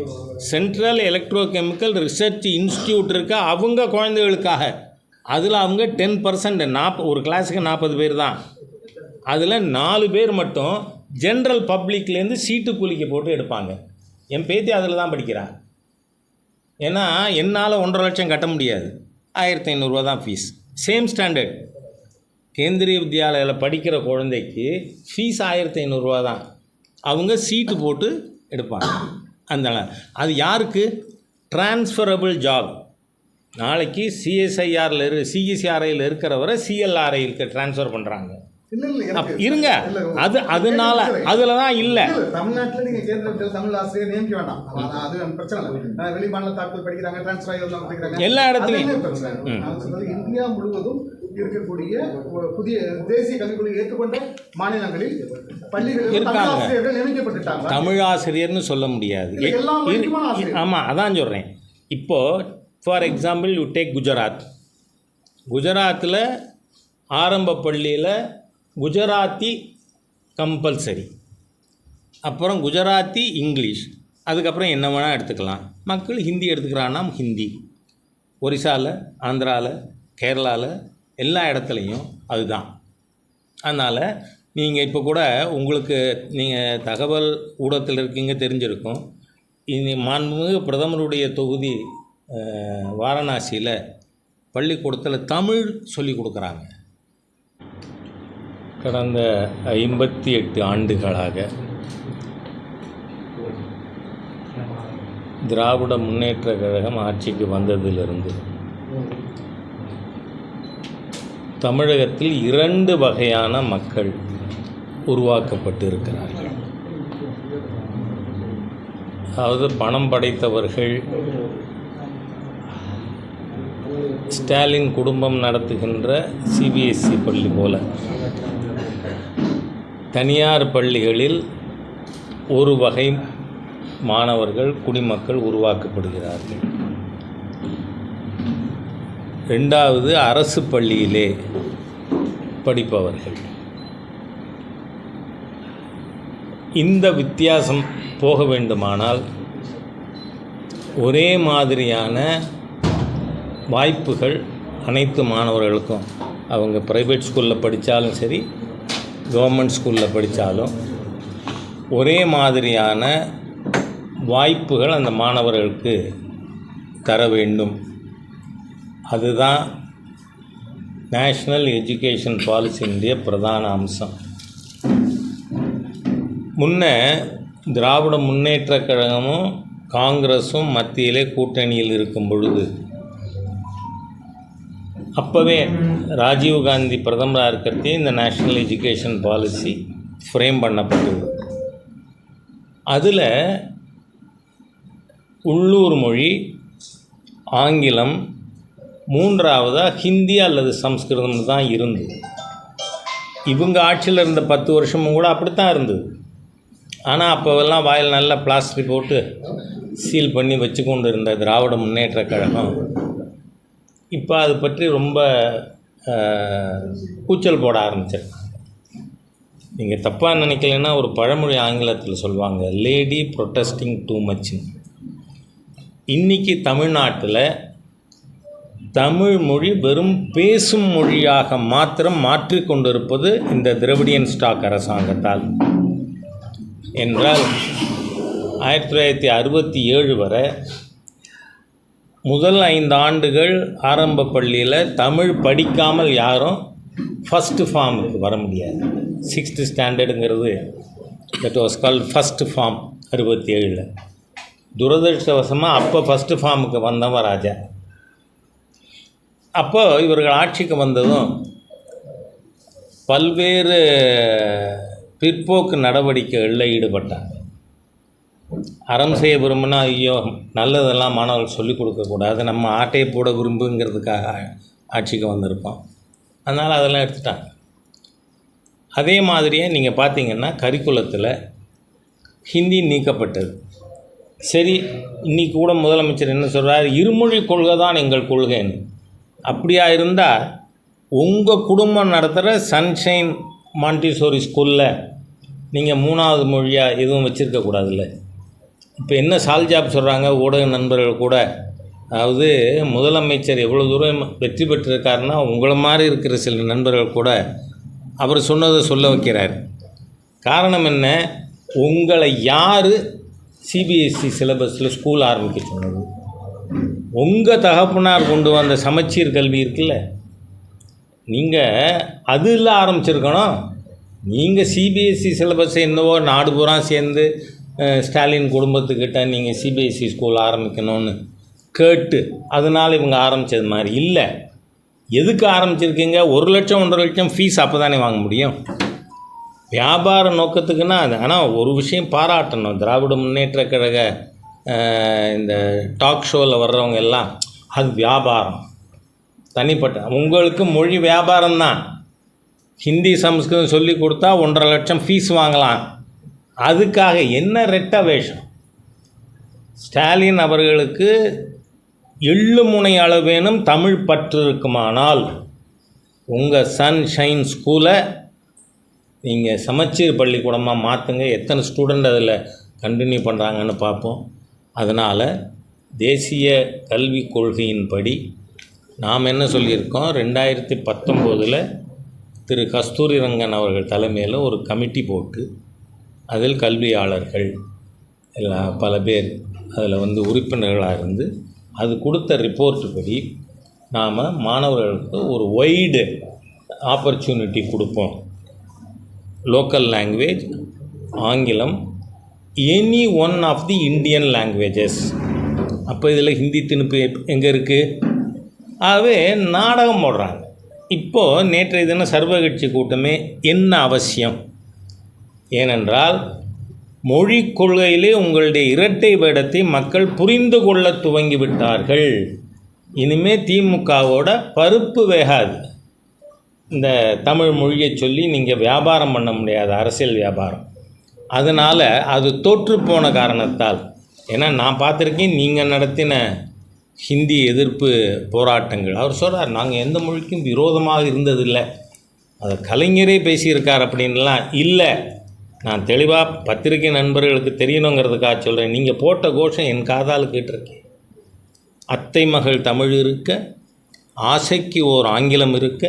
A: Central electro chemical research institute இருக்குது அவங்க குழந்தைகளுக்காக. அதில் அவங்க 10%, ஒரு கிளாஸுக்கு 40 பேர் தான். அதில் 4 பேர் மட்டும் ஜென்ரல் பப்ளிக்லேருந்து சீட்டு கூலிக்கு போட்டு எடுப்பாங்க. என் பேத்தி அதில் தான் படிக்கிறா. ஏன்னா என்னால் 1.5 லட்சம் கட்ட முடியாது. 1500 தான் ஃபீஸ். Same standard. கேந்திரிய வித்யாலயில் படிக்கிற குழந்தைக்கு ஃபீஸ் 1500 தான். அவங்க சீட்டு போட்டு எடுப்பாங்க. அதனால் அது யாருக்கு? Transferable job. நாளைக்கு சிஎஸ்ஐஆரில் இருக்கிறவரை சிஎல்ஆர்ஐக்கு ட்ரான்ஸ்ஃபர் பண்ணுறாங்க. இருங்க, அதனால அதில் தான் இல்லை.
C: தமிழ்நாட்டில் நீங்கள் கேந்திர தமிழ் ஆசிரியர் நியமிக்க வேண்டாம், அது பிரச்சனை இல்லை. வெளி மாநிலத்தாக்கள் படிக்கிறாங்க, ட்ரான்ஸ்ஃபர் ஆகி
A: எல்லா இடத்துலையும்.
C: இந்தியா முழுவதும் இருக்கக்கூடிய புதிய தேசிய கல்விக் கொள்கையை ஏற்றுக்கொண்ட மாநிலங்களில் பள்ளிகளில் நியமிக்கப்பட்டுட்டாங்க.
A: தமிழ் ஆசிரியர்னு சொல்ல முடியாது. ஆமாம், அதான் சொல்கிறேன். இப்போது ஃபார் எக்ஸாம்பிள் யூ டேக் குஜராத்தில் ஆரம்ப பள்ளியில் குஜராத்தி கம்பல்சரி, அப்புறம் குஜராத்தி இங்கிலீஷ், அதுக்கப்புறம் என்ன வேணால் எடுத்துக்கலாம். மக்கள் ஹிந்தி எடுத்துக்கிறான்னா ஹிந்தி. ஒரிசாவில், ஆந்திராவில், கேரளாவில் எல்லா இடத்துலையும் அதுதான். அதனால் நீங்கள் இப்போ கூட உங்களுக்கு நீங்கள் தகவல் ஊடகத்தில் இருக்கீங்க, தெரிஞ்சிருக்கும். மாண்புமிகு பிரதமருடைய தொகுதி வாரணாசியில் பள்ளிக்கூடத்தில் தமிழ் சொல்லி கொடுக்குறாங்க. கடந்த 58 ஆண்டுகளாக திராவிட முன்னேற்ற கழகம் ஆட்சிக்கு வந்ததிலிருந்து தமிழகத்தில் 2 வகையான மக்கள் உருவாக்கப்பட்டு இருக்கிறார்கள். அதாவது பணம் படைத்தவர்கள் ஸ்டாலின் குடும்பம் நடத்துகின்ற சிபிஎஸ்சி பள்ளி போல தனியார் பள்ளிகளில் ஒரு வகை மாணவர்கள் குடிமக்கள் உருவாக்கப்படுகிறார்கள். ரெண்டாவது அரசு பள்ளியிலே படிப்பவர்கள். இந்த வித்தியாசம் போக வேண்டுமானால் ஒரே மாதிரியான வாய்ப்புகள் அனைத்து மாணவர்களுக்கும், அவங்க ப்ரைவேட் ஸ்கூலில் படித்தாலும் சரி, கவர்மெண்ட் ஸ்கூலில் படித்தாலும் ஒரே மாதிரியான வாய்ப்புகள் அந்த மாணவர்களுக்கு தர வேண்டும். அதுதான் நேஷ்னல் எஜுகேஷன் பாலிசியினுடைய பிரதான அம்சம். முன்ன திராவிட முன்னேற்றக் கழகமும் காங்கிரஸும் மத்தியிலே கூட்டணியில் இருக்கும் பொழுது, அப்போவே ராஜீவ்காந்தி பிரதமராக இருக்கிறதே இந்த நேஷ்னல் எஜுகேஷன் பாலிசி ஃப்ரேம் பண்ணப்பட்டது. அதில் உள்ளூர் மொழி, ஆங்கிலம், மூன்றாவதாக ஹிந்தி அல்லது சம்ஸ்கிருதம் தான் இருந்தது. இவங்க ஆட்சியில் இருந்த 10 வருஷமும் கூட அப்படித்தான் இருந்தது. ஆனால் அப்போவெல்லாம் வாயில் நல்லா பிளாஸ்டிக் போட்டு சீல் பண்ணி வச்சு கொண்டு இருந்த திராவிட முன்னேற்றக் கழகம் இப்போ அது பற்றி ரொம்ப கூச்சல் போட ஆரம்பிச்சிருக்காங்க. நீங்கள் தப்பாக நினைக்கலைன்னா ஒரு பழமொழி ஆங்கிலத்தில் சொல்லுவாங்க, லேடி ப்ரொட்டஸ்டிங் டூ மச்னு. இன்றைக்கி தமிழ்நாட்டில் தமிழ் மொழி வெறும் பேசும் மொழியாக மாத்திரம் மாற்றிக்கொண்டிருப்பது இந்த திராவிடியன் ஸ்டாக் அரசாங்கத்தால். என்றால் 1967 வரை முதல் 5 ஆண்டுகள் ஆரம்ப பள்ளியில் தமிழ் படிக்காமல் யாரும் ஃபஸ்ட்டு ஃபார்முக்கு வர முடியாது. 6th ஸ்டாண்டர்டுங்கிறது that was called first form 67. துரதிருஷ்டவசமாக அப்போ ஃபஸ்ட்டு ஃபார்முக்கு வந்தவன் ராஜா. அப்போ இவர்கள் ஆட்சிக்கு வந்ததும் பல்வேறு பிற்போக்கு நடவடிக்கைகளில் ஈடுபட்டாங்க. அறம் செய்ய விரும்பினா ஐயோ நல்லதெல்லாம் மாணவர்கள் சொல்லிக் கொடுக்கக்கூடாது, நம்ம ஆட்டையை போட விரும்புங்கிறதுக்காக ஆட்சிக்கு வந்திருப்போம். அதனால் அதெல்லாம் எடுத்துட்டாங்க. அதே மாதிரியே நீங்கள் பார்த்தீங்கன்னா கரிக்குலத்தில் ஹிந்தி நீக்கப்பட்டது. சரி, இன்றைக்கி கூட முதலமைச்சர் என்ன சொல்கிறார், இருமொழி கொள்கை தான் எங்கள் கொள்கைன்னு. அப்படியா இருந்தால் உங்கள் குடும்பம் நடத்துகிற சன்ஷைன் மாண்டிசோரி ஸ்கூலில் நீங்கள் 3வது மொழியாக எதுவும் வச்சுருக்கக்கூடாதுல்ல. இப்போ என்ன சால்ஜாப் சொல்கிறாங்க ஊடக நண்பர்கள் கூட, அதாவது முதலமைச்சர் எவ்வளோ தூரம் வெற்றி பெற்றிருக்காருன்னா உங்களை மாதிரி இருக்கிற சில நண்பர்கள் கூட அவர் சொன்னதை சொல்ல வைக்கிறார். காரணம் என்ன, உங்களை யார் சிபிஎஸ்சி சிலபஸில் ஸ்கூல் ஆரம்பிக்க சொன்னது? உங்கள் தகப்பனார் கொண்டு வந்த சமச்சீர் கல்வி இருக்குல்ல, நீங்கள் அதில் ஆரம்பிச்சிருக்கணும். நீங்கள் சிபிஎஸ்சி சிலபஸை என்னவோ நாடு பூரா சேர்ந்து ஸ்டாலின் குடும்பத்துக்கிட்ட நீங்கள் சிபிஎஸ்சி ஸ்கூல் ஆரம்பிக்கணும்னு கேட்டு அதனால் இவங்க ஆரம்பித்தது மாதிரி இல்லை. எதுக்கு ஆரம்பிச்சிருக்கீங்க? 1 லட்சம் 1.5 லட்சம் ஃபீஸ் அப்போ தானே வாங்க முடியும். வியாபார நோக்கத்துக்குன்னா அது. ஆனால் ஒரு விஷயம் பாராட்டணும், திராவிட முன்னேற்றக் கழக இந்த டாக் ஷோவில் வர்றவங்க எல்லாம் அது வியாபாரம் தனிப்பட்ட. உங்களுக்கு மொழி வியாபாரம்தான். ஹிந்தி சம்ஸ்கிருதம் சொல்லி கொடுத்தா 1.5 லட்சம் ஃபீஸ் வாங்கலாம். அதுக்காக என்ன ரெட்ட வேஷம்? ஸ்டாலின் அவர்களுக்கு எள்ளு முனை அளவேனும் தமிழ் பற்று இருக்குமானால் உங்கள் சன்ஷைன் ஸ்கூலை நீங்கள் சமச்சீர் பள்ளிக்கூடமாக மாற்றுங்க. எத்தனை ஸ்டூடெண்ட் அதில் கண்டினியூ பண்ணுறாங்கன்னு பார்ப்போம். அதனால் தேசிய கல்விக் கொள்கையின்படி நாம் என்ன சொல்லியிருக்கோம், 2019 திரு கஸ்தூரி ரங்கன் அவர்கள் தலைமையில் ஒரு கமிட்டி போட்டு அதில் கல்வியாளர்கள் எல்லாம் பல பேர் அதில் உறுப்பினர்களாக இருந்து அது கொடுத்த ரிப்போர்ட்டு படி நாம் மாணவர்களுக்கு ஒரு வைடு ஆப்பர்ச்சுனிட்டி கொடுப்போம். லோக்கல் லாங்குவேஜ், ஆங்கிலம், any one of the Indian languages. அப்போ இதில் ஹிந்தி திணிப்பு எங்கே இருக்குது? ஆகவே நாடகம் போடுறாங்க. இப்போது நேற்றைய தினம் சர்வகட்சி கூட்டமே என்ன அவசியம்? ஏனென்றால் மொழிக் கொள்கையிலே உங்களுடைய இரட்டை வேடத்தை மக்கள் புரிந்து கொள்ள துவங்கிவிட்டார்கள். இனிமே திமுகவோட பருப்பு வேகாது. இந்த தமிழ் மொழியை சொல்லி நீங்கள் வியாபாரம் பண்ண முடியாது, அரசியல் வியாபாரம். அதனால் அது தோற்றுப்போன காரணத்தால், ஏன்னா நான் பார்த்துருக்கேன் நீங்கள் நடத்தின ஹிந்தி எதிர்ப்பு போராட்டங்கள். அவர் சொல்கிறார், நாங்கள் எந்த மொழிக்கும் விரோதமாக இருந்ததில்லை, அதை கலைஞரே பேசியிருக்கார் அப்படின்லாம் இல்லை. நான் தெளிவாக பத்திரிகை நண்பர்களுக்கு தெரியணுங்கிறதுக்காக சொல்கிறேன். நீங்கள் போட்ட கோஷம் என் காதால் கேட்டிருக்கேன். அத்தை மகள் தமிழ் இருக்க, ஆசைக்கு ஓர் ஆங்கிலம் இருக்க,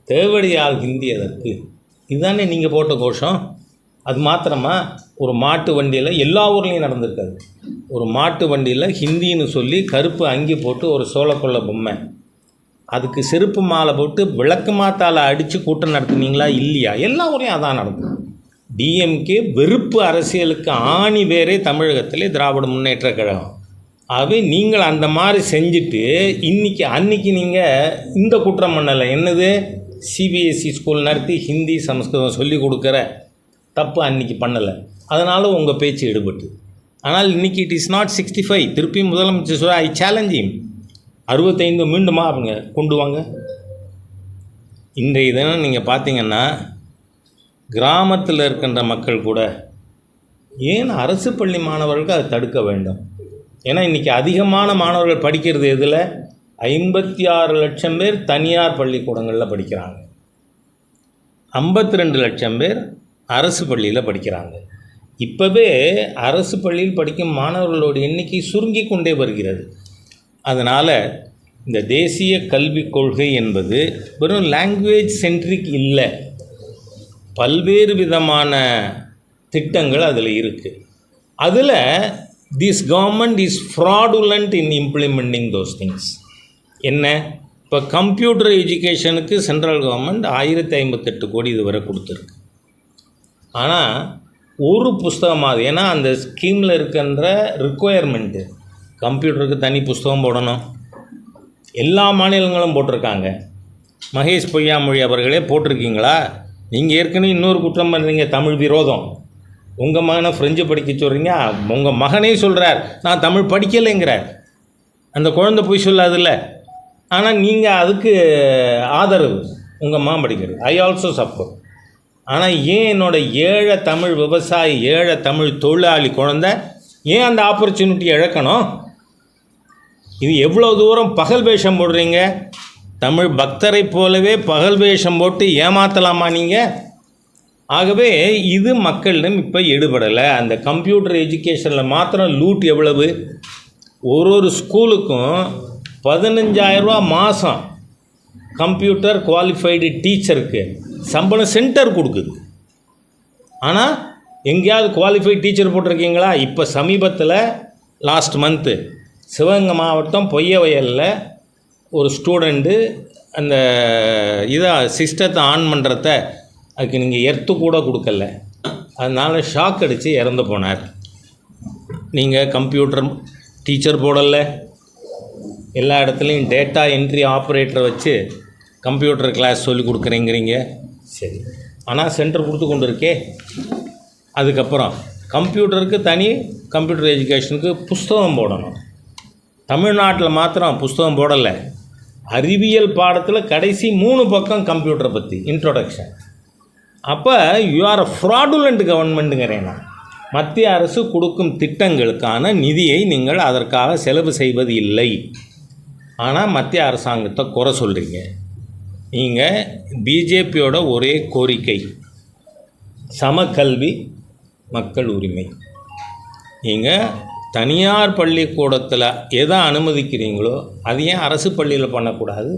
A: தேவடியால் ஹிந்தி அதற்கு. இதுதானே நீங்கள் போட்ட கோஷம். அது மாத்திரமா, ஒரு மாட்டு வண்டியில், எல்லா ஊர்லேயும் நடந்திருக்காது, ஒரு மாட்டு வண்டியில் ஹிந்தின்னு சொல்லி கருப்பு அங்கி போட்டு ஒரு சோளக்கொள்ள பொம்மை, அதுக்கு செருப்பு மாலை போட்டு விளக்கு மாத்தால் அடித்து கூட்டம் நடத்துனீங்களா இல்லையா? எல்லா ஊரையும் அதான் நடக்கும். டிஎம்கே வெறுப்பு அரசியலுக்கு ஆணி வேறே தமிழகத்திலே திராவிட முன்னேற்ற கழகம். ஆகவே நீங்கள் அந்த மாதிரி செஞ்சுட்டு அன்றைக்கி நீங்கள் இந்த குற்றம் பண்ணலை. என்னது, சிபிஎஸ்சி ஸ்கூல் நடத்தி ஹிந்தி சமஸ்கிருதம் சொல்லி கொடுக்குற தப்பு அன்றைக்கி பண்ணலை. அதனால் உங்கள் பேச்சு எடுபட்டு. ஆனால் இன்றைக்கி இட் இஸ் நாட் 65. திருப்பி முதலமைச்சர் சொல்ல, ஐ சேலஞ்ச் ஹிம். 65 மீண்டுமா அவங்க கொண்டு வாங்க. இன்றைய தினம் நீங்கள் பார்த்தீங்கன்னா கிராமத்தில் இருக்கின்ற மக்கள் கூட ஏன் அரசு பள்ளி மாணவர்களுக்கு அதை தடுக்க வேண்டும்? ஏன்னா இன்றைக்கி அதிகமான மாணவர்கள் படிக்கிறது எதில்? 56 லட்சம் பேர் தனியார் பள்ளிக்கூடங்களில் படிக்கிறாங்க, 52 லட்சம் பேர் அரசு பள்ளியில் படிக்கிறாங்க. இப்போவே அரசு பள்ளியில் படிக்கும் மாணவர்களோட எண்ணிக்கை சுருங்கி கொண்டே வருகிறது. அதனால் இந்த தேசிய கல்விக் கொள்கை என்பது வெறும் லாங்குவேஜ் சென்ட்ரிக் இல்லை, பல்வேறு விதமான திட்டங்கள் அதில் இருக்குது. அதில் this government is fraudulent in implementing those things. என்ன, இப்போ கம்ப்யூட்டர் எஜுகேஷனுக்கு சென்ட்ரல் கவர்மெண்ட் 1058 கோடி இதுவரை கொடுத்துருக்கு. ஆனால் ஒரு புஸ்தகமாவது, ஏன்னா அந்த ஸ்கீமில் இருக்கின்ற ரிக்குவயர்மெண்ட்டு கம்ப்யூட்டருக்கு தனி புஸ்தகம் போடணும். எல்லா மாநிலங்களும் போட்டிருக்காங்க. மகேஷ் பொய்யாமொழி அவர்களே போட்டிருக்கீங்களா? நீங்கள் ஏற்கனவே இன்னொரு குற்றம் பண்ணுறீங்க, தமிழ் விரோதம். உங்கள் மகனை ஃப்ரெஞ்சு படிக்க சொல்கிறீங்க, உங்கள் மகனே சொல்கிறார் நான் தமிழ் படிக்கலைங்கிறார். அந்த குழந்தை போய் சொல்லாதில்ல, ஆனால் நீங்கள் அதுக்கு ஆதரவு, உங்கள் மகன் படிக்கிறது. I also support. ஆனால் ஏன் என்னோடய ஏழை தமிழ் விவசாயி, ஏழை தமிழ் தொழிலாளி குழந்தை ஏன் அந்த ஆப்பர்ச்சுனிட்டி இழக்கணும்? இது எவ்வளோ தூரம் பகல் வேஷம் போடுறீங்க? தமிழ் பக்தரை போலவே பகல் வேஷம் போட்டு ஏமாற்றலாமா நீங்கள்? ஆகவே இது மக்களிடம் இப்போ எடுபடலை. அந்த கம்ப்யூட்டர் எஜுகேஷனில் மாத்திரம் லூட் எவ்வளவு? ஒரு ஸ்கூலுக்கும் 15,000 ரூபா மாதம் கம்ப்யூட்டர் குவாலிஃபைடு டீச்சருக்கு சம்பளம் சென்டர் கொடுக்குது. ஆனால் எங்கேயாவது குவாலிஃபைடு டீச்சர் போட்டிருக்கீங்களா? இப்போ சமீபத்தில் லாஸ்ட் மந்த்து சிவகங்கை மாவட்டம் பொய்யவயலில் ஒரு ஸ்டூடெண்ட்டு அந்த சிஸ்டத்தை ஆன் பண்ணுறத அதுக்கு நீங்கள் எர்த்து கூட கொடுக்கல, அதனால் ஷாக் அடித்து இறந்து போனார். நீங்கள் கம்ப்யூட்டர் டீச்சர் போடலை, எல்லா இடத்துலையும் டேட்டா என்ட்ரி ஆப்ரேட்டரை வச்சு கம்ப்யூட்டர் கிளாஸ் சொல்லி கொடுக்குறேங்கிறீங்க. சரி, ஆனால் சென்டர் கொடுத்து கொண்டு இருக்கே. அதுக்கப்புறம் கம்ப்யூட்டருக்கு தனி, கம்ப்யூட்டர் எஜுகேஷனுக்கு புஸ்தகம் போடணும். தமிழ்நாட்டில் மாத்திரம் புஸ்தகம் போடலை, அறிவியல் பாடத்தில் கடைசி 3 பக்கம் கம்ப்யூட்டரை பற்றி இன்ட்ரோடக்ஷன். அப்போ யூ ஆர் அ ஃப்ராடுலண்ட் கவர்மெண்ட்டுங்கிறேன் நான். மத்திய அரசு கொடுக்கும் திட்டங்களுக்கான நிதியை நீங்கள் அதற்காக செலவு செய்வது இல்லை. ஆனால் மத்திய அரசாங்கத்தை குறை சொல்கிறீங்க. நீங்கள் பிஜேபியோட ஒரே கோரிக்கை சமக்கல்வி, மக்கள் உரிமை. நீங்கள் தனியார் பள்ளிக்கூடத்தில் எதை அனுமதிக்கிறீங்களோ அது ஏன் அரசு பள்ளியில் பண்ணக்கூடாது?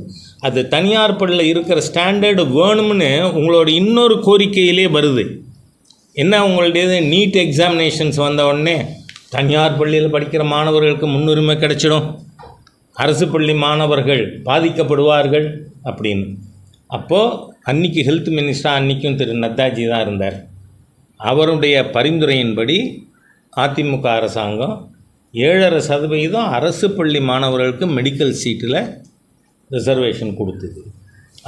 A: அது தனியார் பள்ளியில் இருக்கிற ஸ்டாண்டர்டு வேணும்னு உங்களோட இன்னொரு கோரிக்கையிலே வருது. என்ன உங்களுடையது? நீட் எக்ஸாமினேஷன்ஸ் வந்த உடனே தனியார் பள்ளியில் படிக்கிற மாணவர்களுக்கு முன்னுரிமை கிடைச்சிடும், அரசு பள்ளி மாணவர்கள் பாதிக்கப்படுவார்கள் அப்படின்னு. அப்போது அன்றைக்கி ஹெல்த் மினிஸ்டர் அன்றைக்கும் திரு நத்தாஜி தான் இருந்தார். அவருடைய பரிந்துரையின்படி அதிமுக அரசாங்கம் 7.5% அரசு பள்ளி மாணவர்களுக்கு மெடிக்கல் சீட்டில் ரிசர்வேஷன் கொடுத்தது.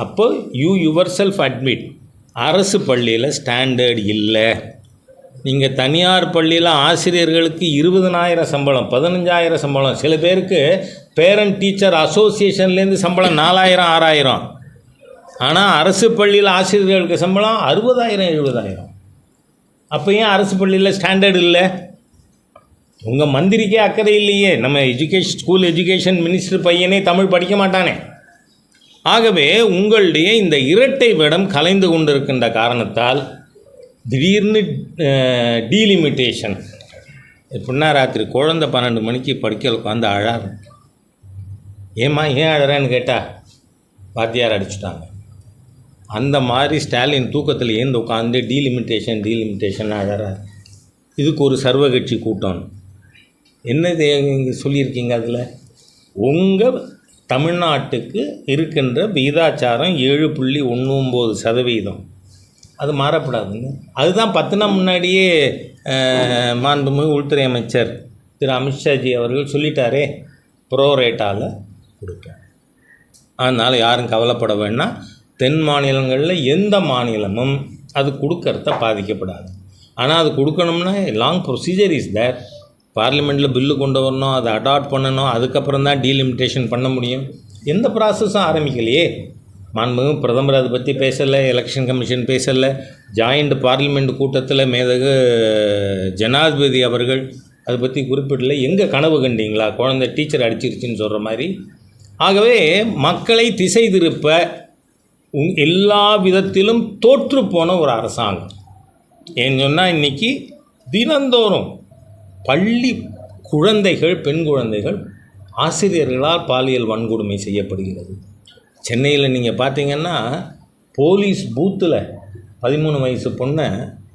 A: அப்போ யூ யுவர் செல்ஃப் அட்மிட் அரசு பள்ளியில் ஸ்டாண்டர்ட் இல்லை. நீங்கள் தனியார் பள்ளியில் ஆசிரியர்களுக்கு 20,000 சம்பளம், 15,000 சம்பளம், சில பேருக்கு பேரண்ட் டீச்சர் அசோசியேஷன்லேருந்து சம்பளம் 4,000 6,000. ஆனால் அரசு பள்ளியில் ஆசிரியர்களுக்கு சம்பளம் 60,000 70,000. அப்போ ஏன் அரசு பள்ளியில் ஸ்டாண்டர்ட் இல்லை? உங்கள் மந்திரிக்கே அக்கறை இல்லையே. நம்ம ஸ்கூல் எஜுகேஷன் மினிஸ்டர் பையனே தமிழ் படிக்க மாட்டானே. ஆகவே உங்களுடைய இந்த இரட்டை வேடம் கலைந்து கொண்டிருக்கின்ற காரணத்தால் திடீர்னு டீலிமிட்டேஷன். எப்படின்னா ராத்திரி குழந்தை 12 மணிக்கு படிக்க உட்காந்து அழாரு. ஏம்மா ஏன் அழறான்னு கேட்டால் வாத்தியார் அடிச்சுட்டாங்க. அந்த மாதிரி ஸ்டாலின் தூக்கத்தில் ஏந்து உட்காந்து டீலிமிட்டேஷன் அழறாரு. இதுக்கு ஒரு சர்வகட்சி கூட்டம் என்னது சொல்லியிருக்கீங்க? அதில் உங்கள் தமிழ்நாட்டுக்கு இருக்கின்ற விகிதாச்சாரம் 7.19%. அது மாறப்படாதுங்க. அதுதான் 10 நாள் முன்னாடியே மாண்புமிகு உள்துறை அமைச்சர் திரு அமித்ஷாஜி அவர்கள் சொல்லிட்டாரே, ப்ரோரேட்டாவில் கொடுப்பேன். அதனால் யாரும் கவலைப்பட வேண்டாம். தென் மாநிலங்களில் எந்த மாநிலமும் அது கொடுக்கறத பாதிக்கப்படாது. ஆனால் அது கொடுக்கணும்னா லாங் ப்ரொசீஜர் இஸ் தேர். பார்லிமெண்ட்டில் பில்லு கொண்டு வரணும், அதை அடாப்ட் பண்ணணும், அதுக்கப்புறம் தான் டீலிமிட்டேஷன் பண்ண முடியும். எந்த ப்ராசஸும் ஆரம்பிக்கலையே. மாண்புமிகு பிரதமர் அதை பற்றி பேசலை, எலெக்ஷன் கமிஷன் பேசலை, ஜாயிண்ட் பார்லிமெண்ட் கூட்டத்தில் மேதகு ஜனாதிபதி அவர்கள் அதை பற்றி குறிப்பிடலை. எங்கே கனவு கண்டீங்களா குழந்தை டீச்சர் அடிச்சிருச்சுன்னு சொல்கிற மாதிரி? ஆகவே மக்களை திசை திருப்ப எல்லா விதத்திலும் தோற்றுப்போன ஒரு அரசாங்கம். ஏன்னு சொன்னால் இன்றைக்கி தினந்தோறும் பள்ளி குழந்தைகள், பெண் குழந்தைகள் ஆசிரியர்களால் பாலியல் வன்கொடுமை செய்யப்படுகிறது. சென்னையில் நீங்கள் பார்த்தீங்கன்னா போலீஸ் பூத்தில் 13 வயசு பொண்ணை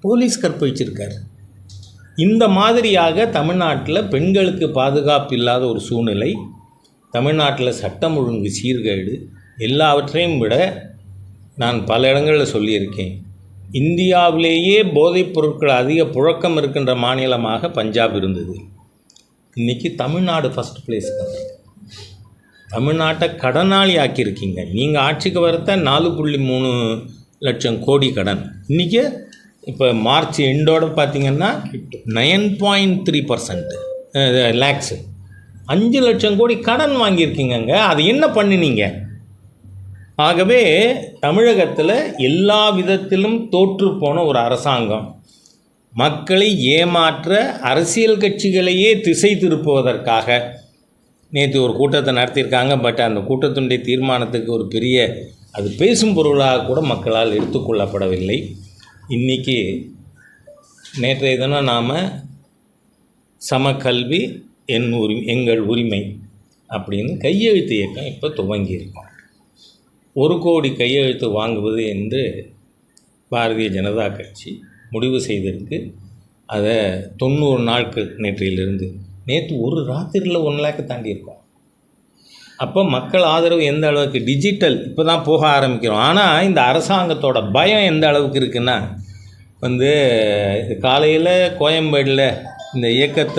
A: போலீஸ் கற்பழிச்சிருக்கார். இந்த மாதிரியாக தமிழ்நாட்டில் பெண்களுக்கு பாதுகாப்பு இல்லாத ஒரு சூழ்நிலை, தமிழ்நாட்டில் சட்டம் ஒழுங்கு சீர்கேடு, எல்லாவற்றையும் விட நான் பல இடங்களில் சொல்லியிருக்கேன், இந்தியாவிலேயே போதைப் பொருட்கள் அதிக புழக்கம் இருக்கின்ற மாநிலமாக பஞ்சாப் இருந்தது. இன்றைக்கி தமிழ்நாடு ஃபஸ்ட் பிளேஸ். தமிழ்நாட்டை கடனாளி ஆக்கியிருக்கீங்க. நீங்கள் ஆட்சிக்கு வரத்த 4.3 லட்சம் கோடி கடன். இன்றைக்கி இப்போ மார்ச் எண்டோடு பார்த்திங்கன்னா 9.3% லேக்ஸு 5 லட்சம் கோடி கடன் வாங்கியிருக்கீங்கங்க. அது என்ன பண்ணினீங்க? ஆகவே தமிழகத்தில் எல்லா விதத்திலும் தோற்றுப்போன ஒரு அரசாங்கம். மக்களை ஏமாற்ற அரசியல் கட்சிகளையே திசை திருப்புவதற்காக நேற்று ஒரு கூட்டத்தை நடத்தியிருக்காங்க. பட் அந்த கூட்டத்தினுடைய தீர்மானத்துக்கு ஒரு பெரிய அது பேசும் பொருளாக கூட மக்களால் எடுத்துக்கொள்ளப்படவில்லை. இன்றைக்கி நேற்றைய தினம் நாம் சமக்கல்வி எங்கள் உரிமை அப்படின்னு கையெழுத்து இயக்கம் இப்போ துவங்கியிருக்கோம். 1 கோடி கையெழுத்து வாங்குவது என்று பாரதிய ஜனதா கட்சி முடிவு செய்திருக்கு. அதை 90 நாட்கள் நேற்றையிலிருந்து நேற்று ஒரு ராத்திரியில் 1 லேக்கை தாண்டியிருக்கோம். அப்போ மக்கள் ஆதரவு எந்த அளவுக்கு, டிஜிட்டல் இப்போ தான் போக ஆரம்பிக்கிறோம். ஆனால் இந்த அரசாங்கத்தோட பயம் எந்த அளவுக்கு இருக்குன்னா, காலையில் கோயம்பேடில் இந்த இயக்கத்தை